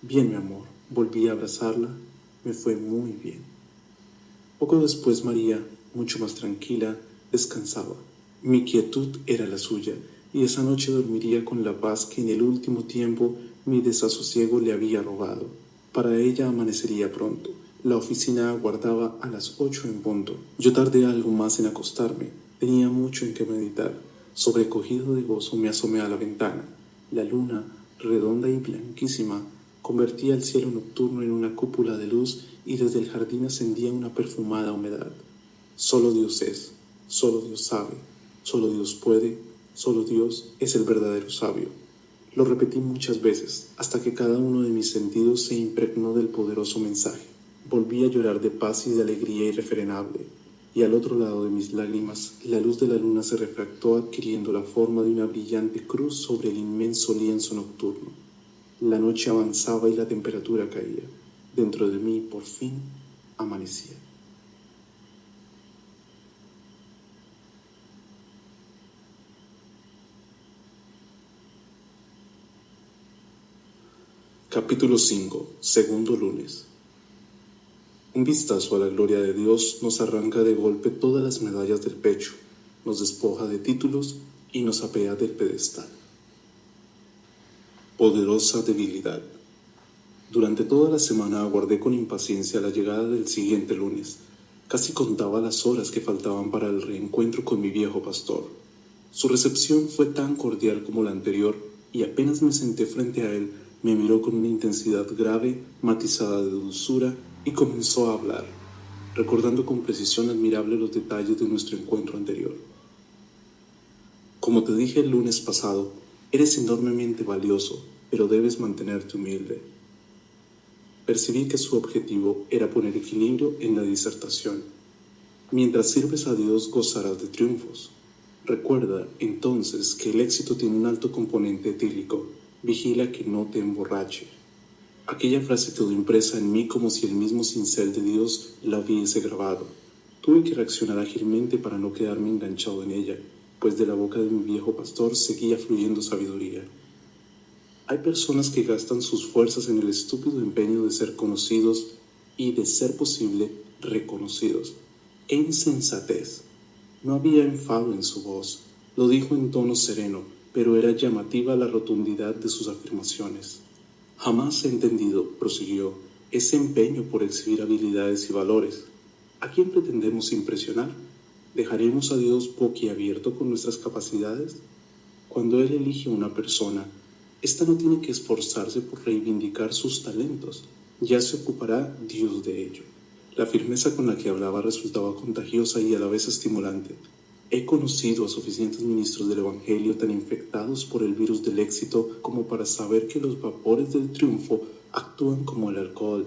Bien, mi amor, volví a abrazarla. Me fue muy bien. Poco después María, mucho más tranquila, descansaba. Mi quietud era la suya, y esa noche dormiría con la paz que en el último tiempo mi desasosiego le había robado. Para ella amanecería pronto. La oficina aguardaba a las 8 en punto. Yo tardé algo más en acostarme. Tenía mucho en qué meditar. Sobrecogido de gozo me asomé a la ventana. La luna, redonda y blanquísima, convertía el cielo nocturno en una cúpula de luz y desde el jardín ascendía una perfumada humedad. Solo Dios es, solo Dios sabe, solo Dios puede, solo Dios es el verdadero sabio. Lo repetí muchas veces, hasta que cada uno de mis sentidos se impregnó del poderoso mensaje. Volví a llorar de paz y de alegría irrefrenable, y al otro lado de mis lágrimas, la luz de la luna se refractó adquiriendo la forma de una brillante cruz sobre el inmenso lienzo nocturno. La noche avanzaba y la temperatura caía. Dentro de mí, por fin, amanecía. Capítulo 5. Segundo lunes. Un vistazo a la gloria de Dios nos arranca de golpe todas las medallas del pecho, nos despoja de títulos y nos apea del pedestal. Poderosa debilidad. Durante toda la semana aguardé con impaciencia la llegada del siguiente lunes. Casi contaba las horas que faltaban para el reencuentro con mi viejo pastor. Su recepción fue tan cordial como la anterior y apenas me senté frente a él, me miró con una intensidad grave, matizada de dulzura, y comenzó a hablar, recordando con precisión admirable los detalles de nuestro encuentro anterior. Como te dije el lunes pasado, eres enormemente valioso, pero debes mantenerte humilde. Percibí que su objetivo era poner equilibrio en la disertación. Mientras sirves a Dios gozarás de triunfos. Recuerda, entonces, que el éxito tiene un alto componente etílico. Vigila que no te emborrache. Aquella frase quedó impresa en mí como si el mismo cincel de Dios la hubiese grabado. Tuve que reaccionar ágilmente para no quedarme enganchado en ella, pues de la boca de mi viejo pastor seguía fluyendo sabiduría. Hay personas que gastan sus fuerzas en el estúpido empeño de ser conocidos y, de ser posible, reconocidos. ¡Qué insensatez! No había enfado en su voz. Lo dijo en tono sereno, pero era llamativa la rotundidad de sus afirmaciones. Jamás he entendido, prosiguió, ese empeño por exhibir habilidades y valores. ¿A quién pretendemos impresionar? ¿Dejaremos a Dios boquiabierto con nuestras capacidades? Cuando Él elige a una persona, ésta no tiene que esforzarse por reivindicar sus talentos, ya se ocupará Dios de ello. La firmeza con la que hablaba resultaba contagiosa y a la vez estimulante. He conocido a suficientes ministros del Evangelio tan infectados por el virus del éxito como para saber que los vapores del triunfo actúan como el alcohol,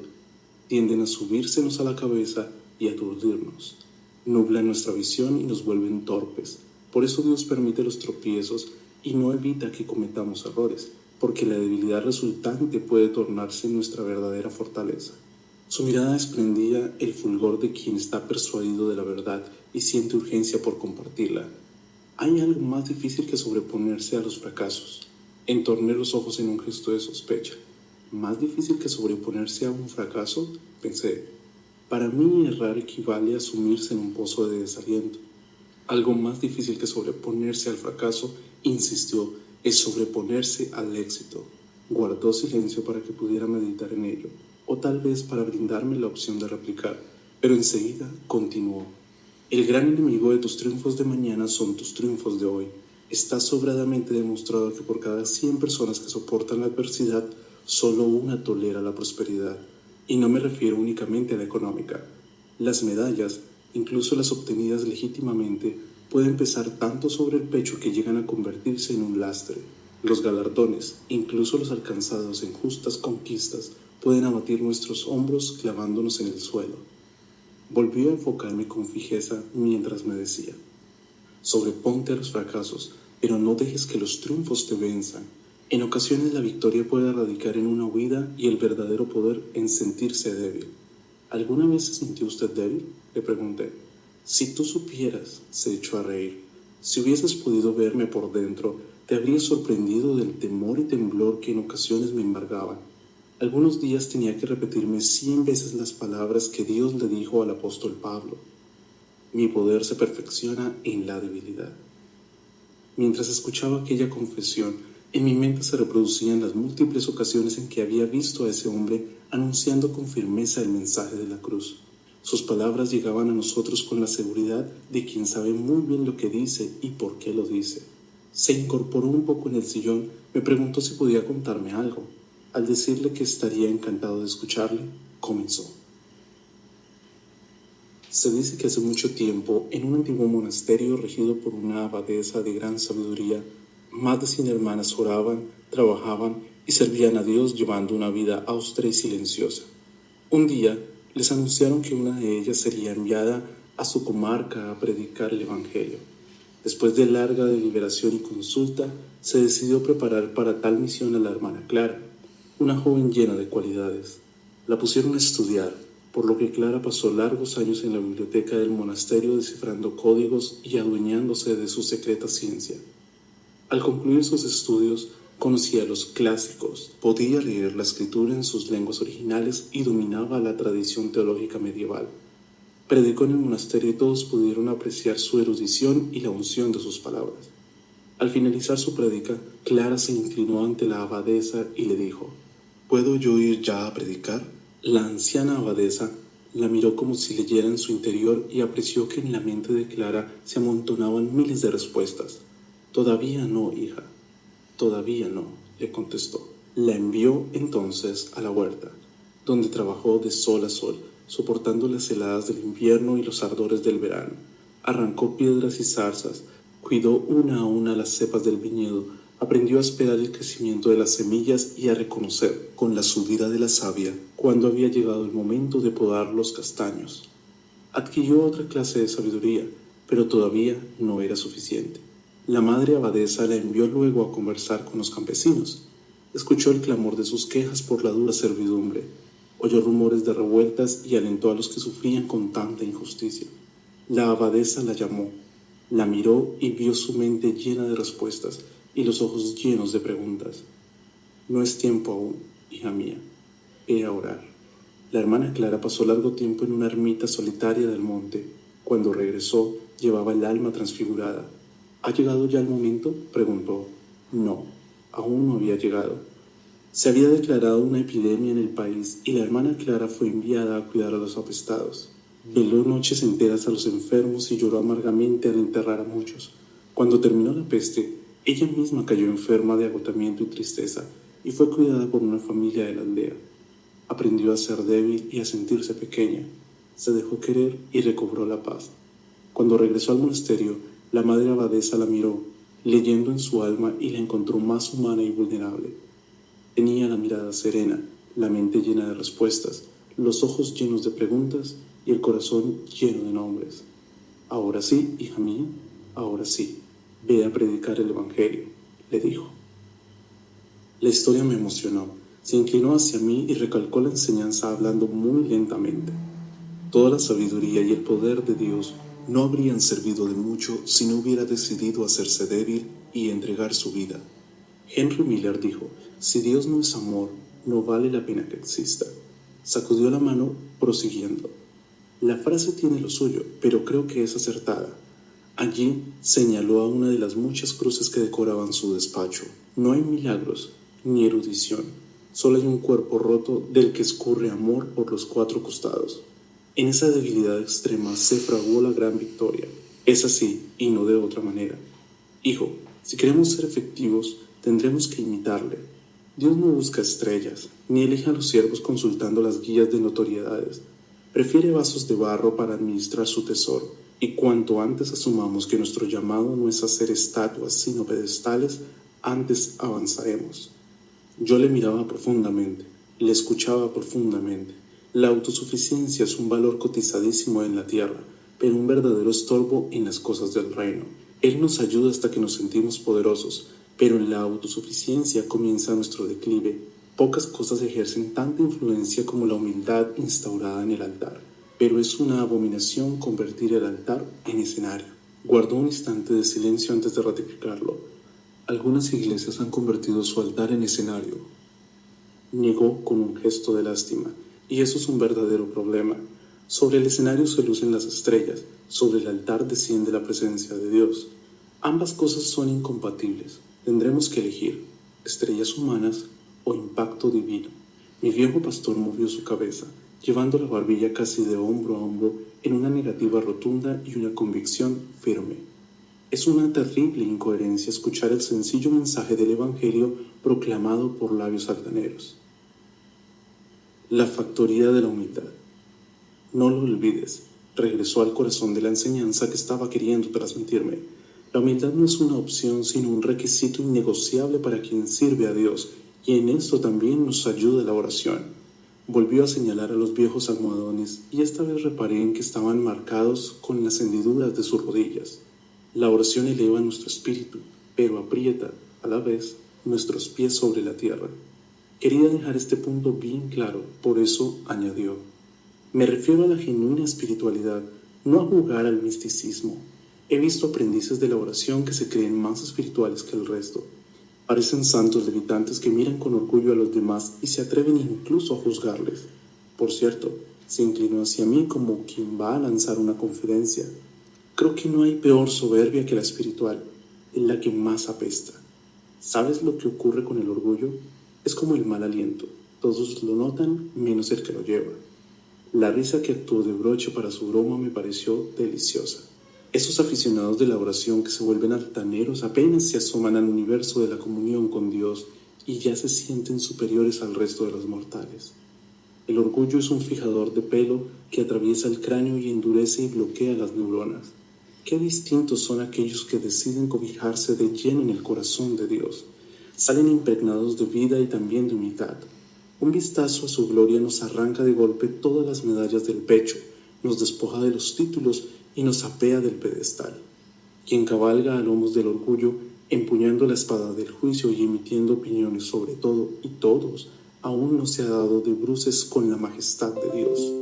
tienden a subírsenos a la cabeza y a aturdirnos, nublan nuestra visión y nos vuelven torpes. Por eso Dios permite los tropiezos y no evita que cometamos errores, porque la debilidad resultante puede tornarse nuestra verdadera fortaleza. Su mirada desprendía el fulgor de quien está persuadido de la verdad y siente urgencia por compartirla. Hay algo más difícil que sobreponerse a los fracasos. Entorné los ojos en un gesto de sospecha. ¿Más difícil que sobreponerse a un fracaso? Pensé. Para mí errar equivale a sumirse en un pozo de desaliento. Algo más difícil que sobreponerse al fracaso, insistió, es sobreponerse al éxito. Guardó silencio para que pudiera meditar en ello, o tal vez para brindarme la opción de replicar, pero enseguida continuó. El gran enemigo de tus triunfos de mañana son tus triunfos de hoy. Está sobradamente demostrado que por cada 100 personas que soportan la adversidad, solo una tolera la prosperidad. Y no me refiero únicamente a la económica. Las medallas, incluso las obtenidas legítimamente, pueden pesar tanto sobre el pecho que llegan a convertirse en un lastre. Los galardones, incluso los alcanzados en justas conquistas, pueden abatir nuestros hombros clavándonos en el suelo. Volvió a enfocarme con fijeza mientras me decía: sobreponte a los fracasos, pero no dejes que los triunfos te venzan. En ocasiones la victoria puede radicar en una huida y el verdadero poder en sentirse débil. ¿Alguna vez se sintió usted débil?, le pregunté. Si tú supieras, se echó a reír. Si hubieses podido verme por dentro, te habrías sorprendido del temor y temblor que en ocasiones me embargaban. Algunos días tenía que repetirme 100 veces las palabras que Dios le dijo al apóstol Pablo: mi poder se perfecciona en la debilidad. Mientras escuchaba aquella confesión, en mi mente se reproducían las múltiples ocasiones en que había visto a ese hombre anunciando con firmeza el mensaje de la cruz. Sus palabras llegaban a nosotros con la seguridad de quien sabe muy bien lo que dice y por qué lo dice. Se incorporó un poco en el sillón, me preguntó si podía contarme algo. Al decirle que estaría encantado de escucharle, comenzó. Se dice que hace mucho tiempo, en un antiguo monasterio regido por una abadesa de gran sabiduría, más de 100 hermanas oraban, trabajaban y servían a Dios llevando una vida austera y silenciosa. Un día les anunciaron que una de ellas sería enviada a su comarca a predicar el Evangelio. Después de larga deliberación y consulta, se decidió preparar para tal misión a la hermana Clara, una joven llena de cualidades. La pusieron a estudiar, por lo que Clara pasó largos años en la biblioteca del monasterio descifrando códigos y adueñándose de su secreta ciencia. Al concluir sus estudios, conocía los clásicos, podía leer la escritura en sus lenguas originales y dominaba la tradición teológica medieval. Predicó en el monasterio y todos pudieron apreciar su erudición y la unción de sus palabras. Al finalizar su prédica, Clara se inclinó ante la abadesa y le dijo: ¿puedo yo ir ya a predicar? La anciana abadesa la miró como si leyera en su interior y apreció que en la mente de Clara se amontonaban miles de respuestas. Todavía no, hija. Todavía no, le contestó. La envió entonces a la huerta, donde trabajó de sol a sol, soportando las heladas del invierno y los ardores del verano. Arrancó piedras y zarzas, cuidó una a una las cepas del viñedo, aprendió a esperar el crecimiento de las semillas y a reconocer, con la subida de la savia, cuando había llegado el momento de podar los castaños. Adquirió otra clase de sabiduría, pero todavía no era suficiente. La madre abadesa la envió luego a conversar con los campesinos. Escuchó el clamor de sus quejas por la dura servidumbre, oyó rumores de revueltas y alentó a los que sufrían con tanta injusticia. La abadesa la llamó, la miró y vio su mente llena de respuestas y los ojos llenos de preguntas. No es tiempo aún, hija mía, ve a orar. La hermana Clara pasó largo tiempo en una ermita solitaria del monte. Cuando regresó, llevaba el alma transfigurada. ¿Ha llegado ya el momento?, preguntó. No, aún no había llegado. Se había declarado una epidemia en el país y la hermana Clara fue enviada a cuidar a los apestados. Veló noches enteras a los enfermos y lloró amargamente al enterrar a muchos. Cuando terminó la peste, ella misma cayó enferma de agotamiento y tristeza y fue cuidada por una familia de la aldea. Aprendió a ser débil y a sentirse pequeña. Se dejó querer y recobró la paz. Cuando regresó al monasterio, La madre abadesa la miró, leyendo en su alma, y la encontró más humana y vulnerable. Tenía la mirada serena, la mente llena de respuestas, los ojos llenos de preguntas y el corazón lleno de nombres. Ahora sí, hija mía, ahora sí, ve a predicar el Evangelio, le dijo. La historia me emocionó. Se inclinó hacia mí y recalcó la enseñanza hablando muy lentamente. Toda la sabiduría y el poder de Dios no habrían servido de mucho si no hubiera decidido hacerse débil y entregar su vida. Henry Miller dijo, si Dios no es amor, no vale la pena que exista. Sacudió la mano, prosiguiendo. La frase tiene lo suyo, pero creo que es acertada. Allí señaló a una de las muchas cruces que decoraban su despacho. No hay milagros, ni erudición. Solo hay un cuerpo roto del que escurre amor por los 4 costados. En esa debilidad extrema se fraguó la gran victoria. Es así, y no de otra manera. Hijo, si queremos ser efectivos, tendremos que imitarle. Dios no busca estrellas, ni elige a los siervos consultando las guías de notoriedades. Prefiere vasos de barro para administrar su tesoro, y cuanto antes asumamos que nuestro llamado no es hacer estatuas sino pedestales, antes avanzaremos. Yo le miraba profundamente, le escuchaba profundamente. La autosuficiencia es un valor cotizadísimo en la tierra, pero un verdadero estorbo en las cosas del reino. Él nos ayuda hasta que nos sentimos poderosos, pero en la autosuficiencia comienza nuestro declive. Pocas cosas ejercen tanta influencia como la humildad instaurada en el altar, pero es una abominación convertir el altar en escenario. Guardó un instante de silencio antes de ratificarlo. Algunas iglesias han convertido su altar en escenario. Negó con un gesto de lástima, y eso es un verdadero problema. Sobre el escenario se lucen las estrellas, sobre el altar desciende la presencia de Dios. Ambas cosas son incompatibles. Tendremos que elegir, estrellas humanas o impacto divino. Mi viejo pastor movió su cabeza, llevando la barbilla casi de hombro a hombro en una negativa rotunda y una convicción firme. Es una terrible incoherencia escuchar el sencillo mensaje del Evangelio proclamado por labios altaneros. La factoría de la humildad. No lo olvides, regresó al corazón de la enseñanza que estaba queriendo transmitirme. La humildad no es una opción, sino un requisito innegociable para quien sirve a Dios, y en esto también nos ayuda la oración. Volvió a señalar a los viejos almohadones, y esta vez reparé en que estaban marcados con las hendiduras de sus rodillas. La oración eleva nuestro espíritu, pero aprieta, a la vez, nuestros pies sobre la tierra. Quería dejar este punto bien claro, por eso añadió. Me refiero a la genuina espiritualidad, no a jugar al misticismo. He visto aprendices de la oración que se creen más espirituales que el resto. Parecen santos levitantes que miran con orgullo a los demás y se atreven incluso a juzgarles. Por cierto, se inclinó hacia mí como quien va a lanzar una confidencia. Creo que no hay peor soberbia que la espiritual, en la que más apesta. ¿Sabes lo que ocurre con el orgullo? Es como el mal aliento. Todos lo notan menos el que lo lleva. La risa que actuó de broche para su broma me pareció deliciosa. Esos aficionados de la oración que se vuelven altaneros apenas se asoman al universo de la comunión con Dios y ya se sienten superiores al resto de los mortales. El orgullo es un fijador de pelo que atraviesa el cráneo y endurece y bloquea las neuronas. Qué distintos son aquellos que deciden cobijarse de lleno en el corazón de Dios. Salen impregnados de vida y también de humildad. Un vistazo a su gloria nos arranca de golpe todas las medallas del pecho, nos despoja de los títulos y nos apea del pedestal. Quien cabalga a lomos del orgullo, empuñando la espada del juicio y emitiendo opiniones sobre todo y todos, aún no se ha dado de bruces con la majestad de Dios,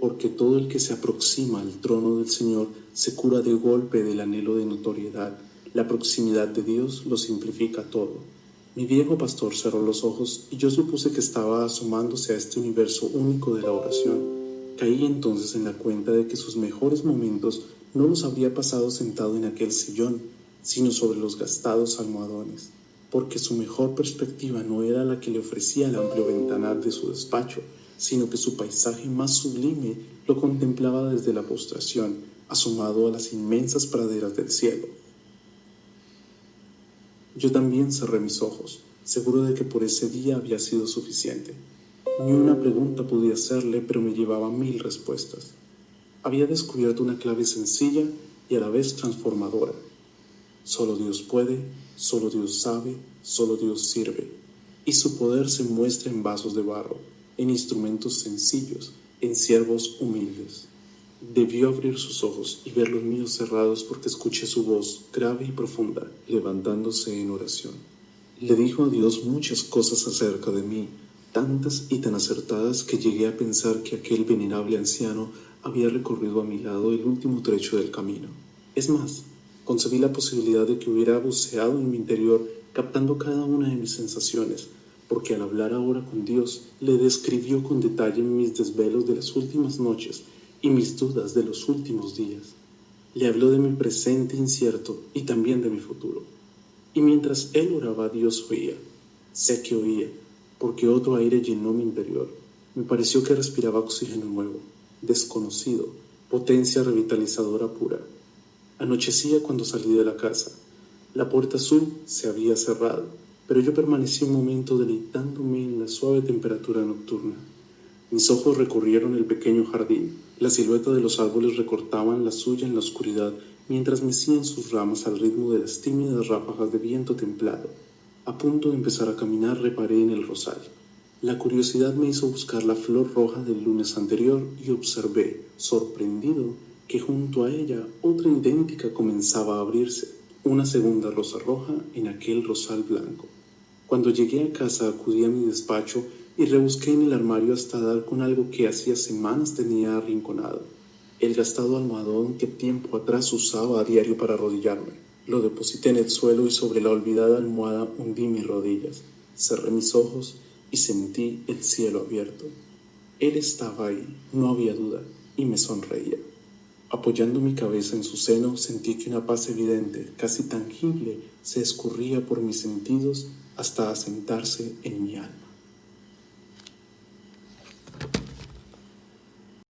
porque todo el que se aproxima al trono del Señor se cura de golpe del anhelo de notoriedad. La proximidad de Dios lo simplifica todo. Mi viejo pastor cerró los ojos y yo supuse que estaba asomándose a este universo único de la oración. Caí entonces en la cuenta de que sus mejores momentos no los habría pasado sentado en aquel sillón, sino sobre los gastados almohadones, porque su mejor perspectiva no era la que le ofrecía el amplio ventanal de su despacho, sino que su paisaje más sublime lo contemplaba desde la postración, asomado a las inmensas praderas del cielo. Yo también cerré mis ojos, seguro de que por ese día había sido suficiente. Ni una pregunta podía hacerle, pero me llevaba 1000 respuestas. Había descubierto una clave sencilla y a la vez transformadora. Solo Dios puede, solo Dios sabe, solo Dios sirve. Y su poder se muestra en vasos de barro, en instrumentos sencillos, en siervos humildes. Debió abrir sus ojos y ver los míos cerrados porque escuché su voz grave y profunda, levantándose en oración. Le dijo a Dios muchas cosas acerca de mí, tantas y tan acertadas que llegué a pensar que aquel venerable anciano había recorrido a mi lado el último trecho del camino. Es más, concebí la posibilidad de que hubiera buceado en mi interior captando cada una de mis sensaciones, porque al hablar ahora con Dios le describió con detalle mis desvelos de las últimas noches y mis dudas de los últimos días. Le habló de mi presente incierto y también de mi futuro. Y mientras él oraba, Dios oía. Sé que oía, porque otro aire llenó mi interior. Me pareció que respiraba oxígeno nuevo, desconocido, potencia revitalizadora pura. Anochecía cuando salí de la casa. La puerta azul se había cerrado, pero yo permanecí un momento deleitándome en la suave temperatura nocturna. Mis ojos recorrieron el pequeño jardín. La silueta de los árboles recortaban la suya en la oscuridad mientras mecían sus ramas al ritmo de las tímidas ráfagas de viento templado. A punto de empezar a caminar, reparé en el rosal. La curiosidad me hizo buscar la flor roja del lunes anterior y observé, sorprendido, que junto a ella otra idéntica comenzaba a abrirse, una segunda rosa roja en aquel rosal blanco. Cuando llegué a casa acudí a mi despacho y rebusqué en el armario hasta dar con algo que hacía semanas tenía arrinconado, el gastado almohadón que tiempo atrás usaba a diario para arrodillarme. Lo deposité en el suelo y sobre la olvidada almohada hundí mis rodillas, cerré mis ojos y sentí el cielo abierto. Él estaba ahí, no había duda, y me sonreía. Apoyando mi cabeza en su seno, sentí que una paz evidente, casi tangible, se escurría por mis sentidos hasta asentarse en mi alma.